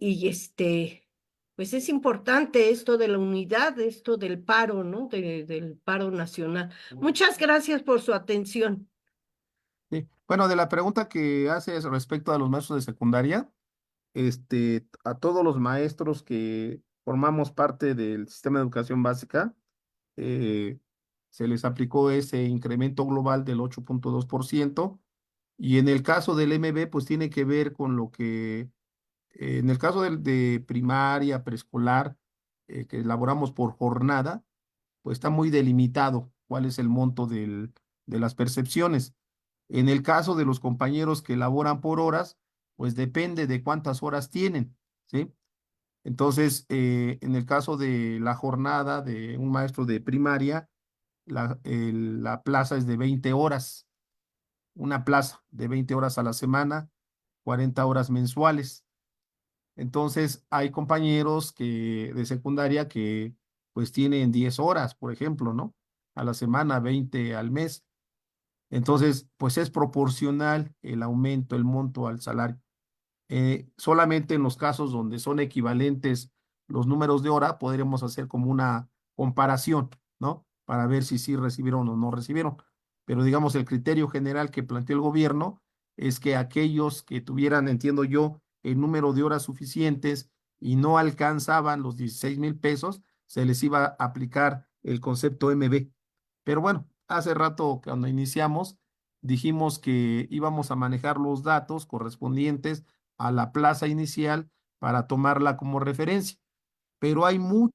pues es importante esto de la unidad, esto del paro, ¿no? Del paro nacional. Muchas gracias por su atención. Sí. Bueno, de la pregunta que haces respecto a los maestros de secundaria, a todos los maestros que formamos parte del sistema de educación básica, se les aplicó ese incremento global del 8,2%. Y en el caso del MB, pues tiene que ver con lo que, en el caso de primaria, preescolar, que elaboramos por jornada, pues está muy delimitado cuál es el monto de las percepciones. En el caso de los compañeros que elaboran por horas, pues depende de cuántas horas tienen, ¿sí? Entonces, en el caso de la jornada de un maestro de primaria, la plaza es de 20 horas, una plaza de 20 horas a la semana, 40 horas mensuales. Entonces, hay compañeros de secundaria que pues tienen 10 horas, por ejemplo, ¿no? A la semana, 20 al mes. Entonces, pues es proporcional el aumento, el monto al salario. Solamente en los casos donde son equivalentes los números de hora, podremos hacer como una comparación, ¿no? Para ver si sí recibieron o no recibieron. Pero digamos, el criterio general que planteó el gobierno es que aquellos que tuvieran, entiendo yo, el número de horas suficientes y no alcanzaban los 16,000 pesos, se les iba a aplicar el concepto MB. Pero bueno, hace rato cuando iniciamos, dijimos que íbamos a manejar los datos correspondientes a la plaza inicial para tomarla como referencia. Pero hay muchas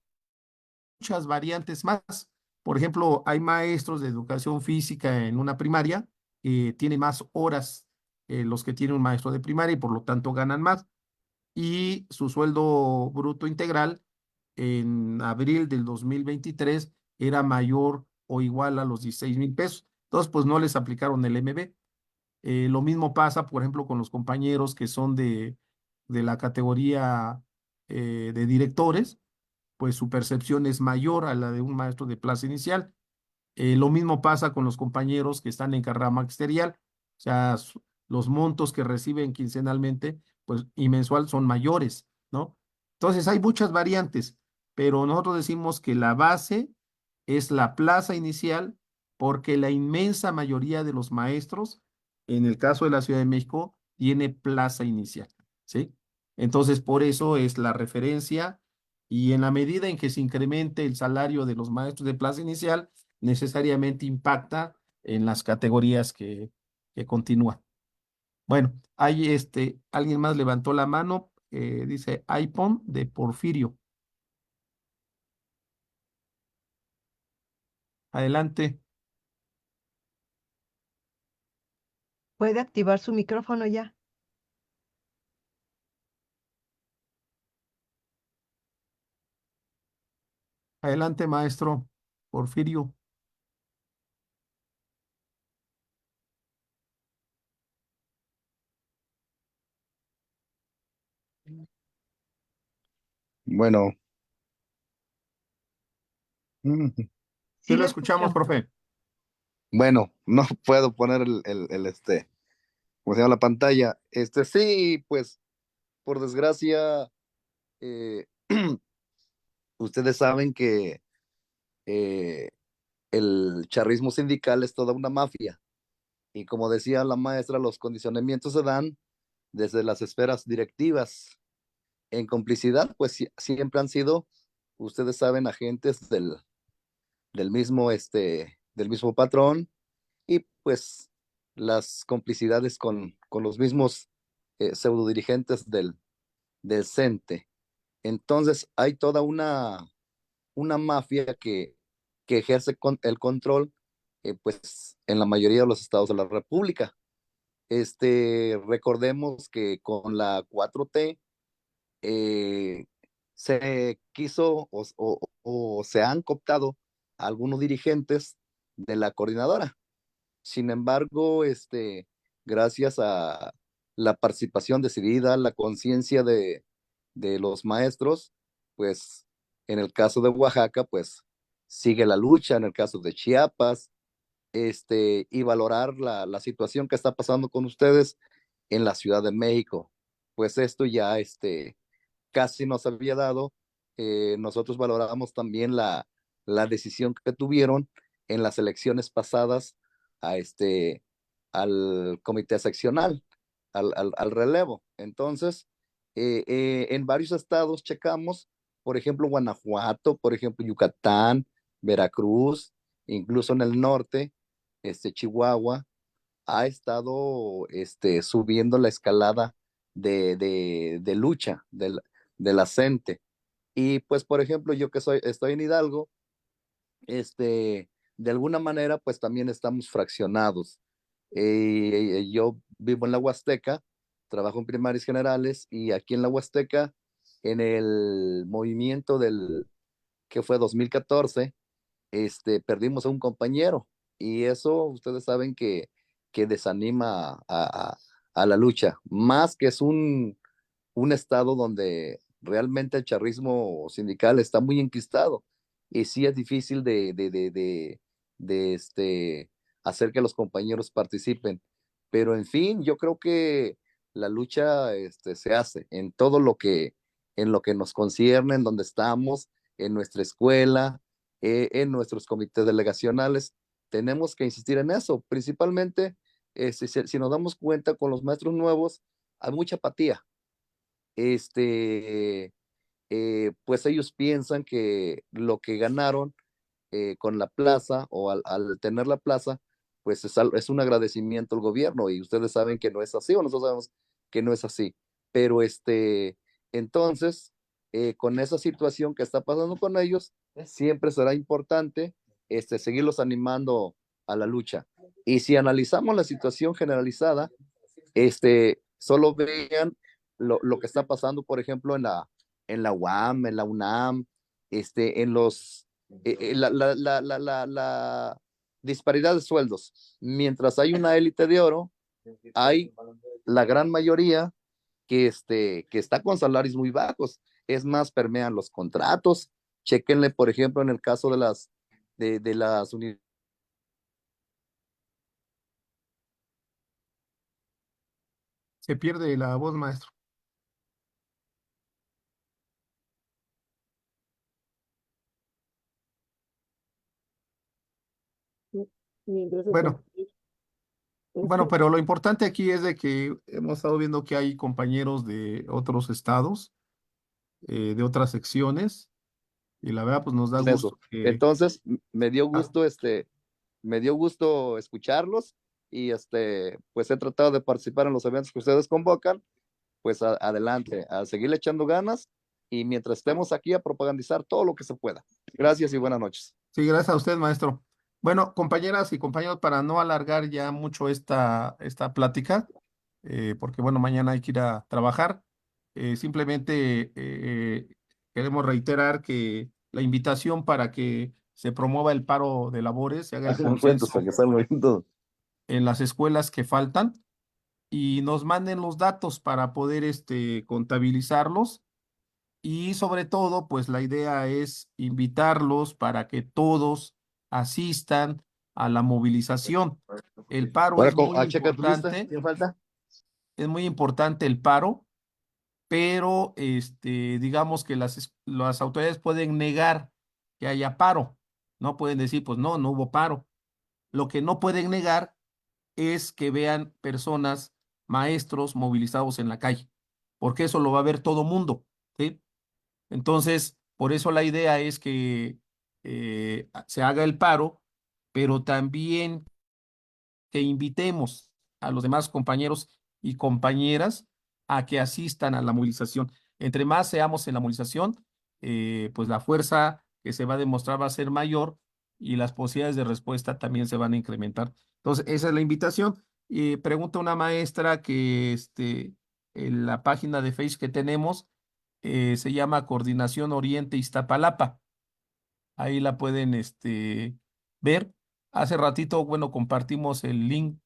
variantes más. Por ejemplo, hay maestros de educación física en una primaria que tienen más horas los que tienen un maestro de primaria y por lo tanto ganan más. Y su sueldo bruto integral en abril del 2023 era mayor o igual a los 16,000 pesos. Entonces, pues no les aplicaron el MB. Lo mismo pasa, por ejemplo, con los compañeros que son de la categoría de directores, pues su percepción es mayor a la de un maestro de plaza inicial. Lo mismo pasa con los compañeros que están en carrera magisterial, o sea, los montos que reciben quincenalmente, pues y mensual son mayores, ¿no? Entonces hay muchas variantes, pero nosotros decimos que la base es la plaza inicial porque la inmensa mayoría de los maestros, en el caso de la Ciudad de México, tiene plaza inicial, ¿sí? Entonces, por eso es la referencia y en la medida en que se incremente el salario de los maestros de plaza inicial, necesariamente impacta en las categorías que continúan. Bueno, hay alguien más levantó la mano, dice iPhone de Porfirio. Adelante, Puede activar su micrófono ya. adelante, maestro Porfirio. Bueno, Sí Sí lo lo escuchamos, escucho. profe. bueno, no puedo poner ¿cómo se llama la pantalla? Sí, pues, por desgracia, eh, ustedes saben que eh, el charrismo sindical es toda una mafia. Y como decía la maestra, los condicionamientos se dan desde las esferas directivas. En complicidad, pues siempre han sido, ustedes saben, agentes del mismo patrón y pues las complicidades con los mismos pseudo dirigentes del CENTE. Entonces hay toda una mafia que ejerce el control pues en la mayoría de los estados de la República. Recordemos que con la 4T eh, se quiso o se han cooptado algunos dirigentes de la coordinadora. Sin embargo, gracias a la participación decidida, la conciencia de los maestros, pues en el caso de Oaxaca, pues sigue la lucha, en el caso de Chiapas, y valorar la situación que está pasando con ustedes en la Ciudad de México. Pues esto ya, casi nos había dado. Nosotros valoramos también la decisión que tuvieron en las elecciones pasadas a al comité seccional, al relevo. Entonces, en varios estados checamos, por ejemplo, Guanajuato, por ejemplo, Yucatán, Veracruz, incluso en el norte, Chihuahua, ha estado subiendo la escalada de lucha de la CENTE. Y pues, por ejemplo, yo que estoy en Hidalgo, de alguna manera, pues también estamos fraccionados. Yo vivo en la Huasteca, trabajo en primarias generales y aquí en la Huasteca, en el movimiento que fue 2014, perdimos a un compañero y eso ustedes saben que desanima a la lucha, más que es un estado donde realmente el charrismo sindical está muy enquistado y sí es difícil de hacer que los compañeros participen. Pero en fin, yo creo que la lucha se hace en lo que nos concierne, en donde estamos, en nuestra escuela, en nuestros comités delegacionales. Tenemos que insistir en eso, principalmente si nos damos cuenta con los maestros nuevos, hay mucha apatía. este, pues ellos piensan que lo que ganaron con la plaza o al tener la plaza, pues es un agradecimiento al gobierno y ustedes saben que no es así o nosotros sabemos que no es así. Pero entonces, con esa situación que está pasando con ellos, siempre será importante seguirlos animando a la lucha. Y si analizamos la situación generalizada, solo vean lo que está pasando, por ejemplo, en la UAM, en la UNAM, en la disparidad de sueldos. Mientras hay una élite de oro, hay la gran mayoría que está con salarios muy bajos. Es más, permean los contratos. Chequenle, por ejemplo, en el caso de las universidades. Se pierde la voz, maestro. Mientras se Bueno, este, pero lo importante aquí es de que hemos estado viendo que hay compañeros de otros estados, de otras secciones, y la verdad, pues nos da Eso. gusto que... Entonces, me dio Ah, gusto escucharlos y pues he tratado de participar en los eventos que ustedes convocan, pues adelante, a seguirle echando ganas y mientras estemos aquí a propagandizar todo lo que se pueda. Gracias y buenas noches. sí, gracias a usted, maestro. Bueno, compañeras y compañeros, para no alargar ya mucho esta plática, porque bueno, mañana hay que ir a trabajar, simplemente queremos reiterar que la invitación para que se promueva el paro de labores, se haga el Cuentos consenso para que salgan viendo. en las escuelas que faltan y nos manden los datos para poder contabilizarlos y sobre todo, pues la idea es invitarlos para que todos asistan a la movilización. El paro Ahora, es muy checa tu lista. importante, ¿Quién falta? es muy importante el paro, pero digamos que las autoridades pueden negar que haya paro. No pueden decir, pues no, no hubo paro. Lo que no pueden negar es que vean personas, maestros movilizados en la calle, porque eso lo va a ver todo mundo, ¿sí? Entonces, por eso la idea es que se haga el paro, pero también que invitemos a los demás compañeros y compañeras a que asistan a la movilización. Entre más seamos en la movilización, pues la fuerza que se va a demostrar va a ser mayor y las posibilidades de respuesta también se van a incrementar. Entonces, esa es la invitación. Pregunta una maestra que en la página de Facebook que tenemos se llama Coordinación Oriente Iztapalapa. Ahí la pueden ver. Hace ratito, bueno, compartimos el link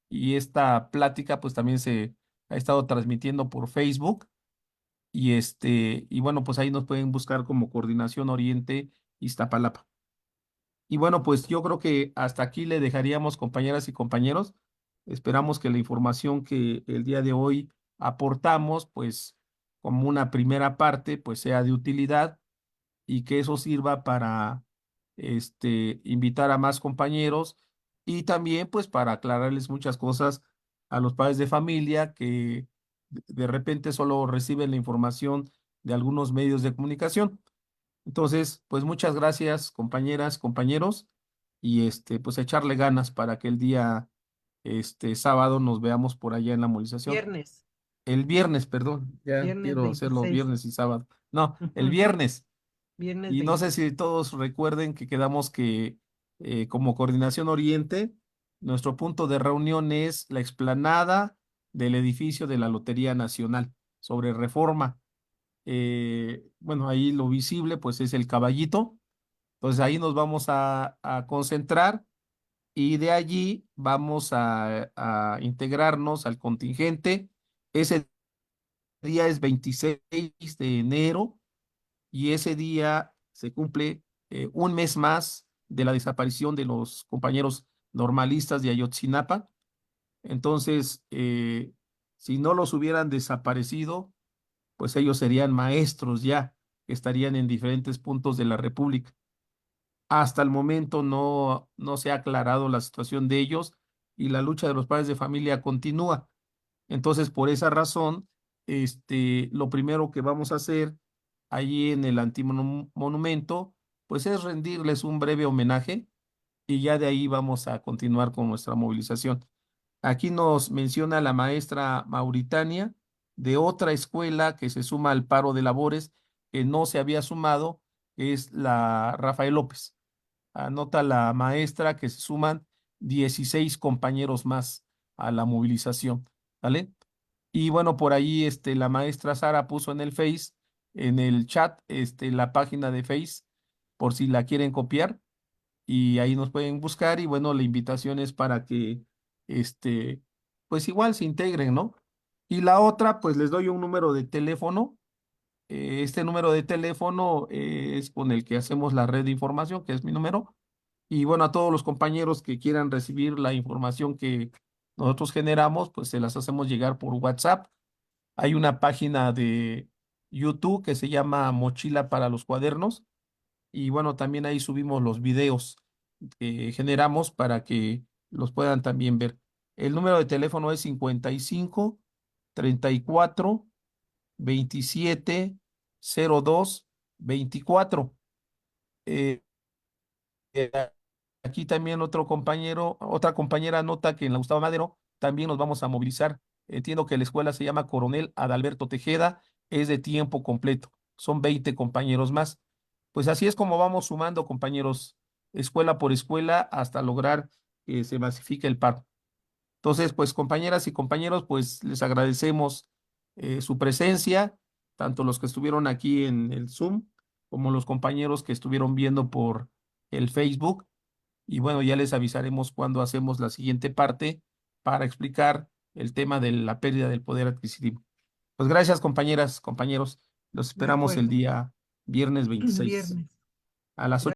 y esta plática pues también se ha estado transmitiendo por Facebook y bueno, pues ahí nos pueden buscar como Coordinación Oriente Iztapalapa. Y bueno, pues yo creo que hasta aquí le dejaríamos, compañeras y compañeros. Esperamos que la información que el día de hoy aportamos, pues como una primera parte, pues sea de utilidad y que eso sirva para invitar a más compañeros y también pues para aclararles muchas cosas a los padres de familia que de repente solo reciben la información de algunos medios de comunicación. Entonces, pues muchas gracias, compañeras, compañeros, y pues echarle ganas para que el día este sábado nos veamos por allá en la movilización. Viernes. El viernes, perdón, ya Viernes quiero hacerlo 26. viernes y sábado. No, el viernes. Viernes Y no sé 26. si todos recuerden que quedamos que como Coordinación Oriente, nuestro punto de reunión es la explanada del edificio de la Lotería Nacional sobre Reforma. Bueno, ahí lo visible pues es el caballito. Entonces ahí nos vamos a concentrar y de allí vamos a integrarnos al contingente. Ese día es 26 de enero y ese día se cumple un mes más de la desaparición de los compañeros normalistas de Ayotzinapa. Entonces, si no los hubieran desaparecido, pues ellos serían maestros ya, que estarían en diferentes puntos de la República. Hasta el momento no se ha aclarado la situación de ellos y la lucha de los padres de familia continúa. Entonces, por esa razón, lo primero que vamos a hacer allí en el antimonumento, pues es rendirles un breve homenaje y ya de ahí vamos a continuar con nuestra movilización. Aquí nos menciona la maestra Mauritania de otra escuela que se suma al paro de labores que no se había sumado, que es la Rafael López. Anota la maestra que se suman 16 compañeros más a la movilización, ¿vale? Y bueno, por ahí la maestra Sara puso en el Face, en el chat, la página de Face, por si la quieren copiar, y ahí nos pueden buscar, y bueno, la invitación es para que, pues igual se integren, ¿no? Y la otra, pues les doy un número de teléfono. Este número de teléfono es con el que hacemos la red de información, que es mi número. Y bueno, a todos los compañeros que quieran recibir la información que nosotros generamos, pues se las hacemos llegar por WhatsApp. Hay una página de YouTube que se llama Mochila para los Cuadernos. Y bueno, también ahí subimos los videos que generamos para que los puedan también ver. El número de teléfono es 55 34 27 02 24. Eh, eh, Aquí también otra compañera nota que en la Gustavo Madero también nos vamos a movilizar. Entiendo que la escuela se llama Coronel Adalberto Tejeda, es de tiempo completo. Son 20 compañeros más. Pues así es como vamos sumando compañeros, escuela por escuela, hasta lograr que se masifique el paro. Entonces, pues compañeras y compañeros, pues les agradecemos su presencia, tanto los que estuvieron aquí en el Zoom como los compañeros que estuvieron viendo por el Facebook. Y bueno, ya les avisaremos cuando hacemos la siguiente parte para explicar el tema de la pérdida del poder adquisitivo. Pues gracias, compañeras, compañeros. Los De esperamos el acuerdo. día viernes 26 Viernes. a las 8.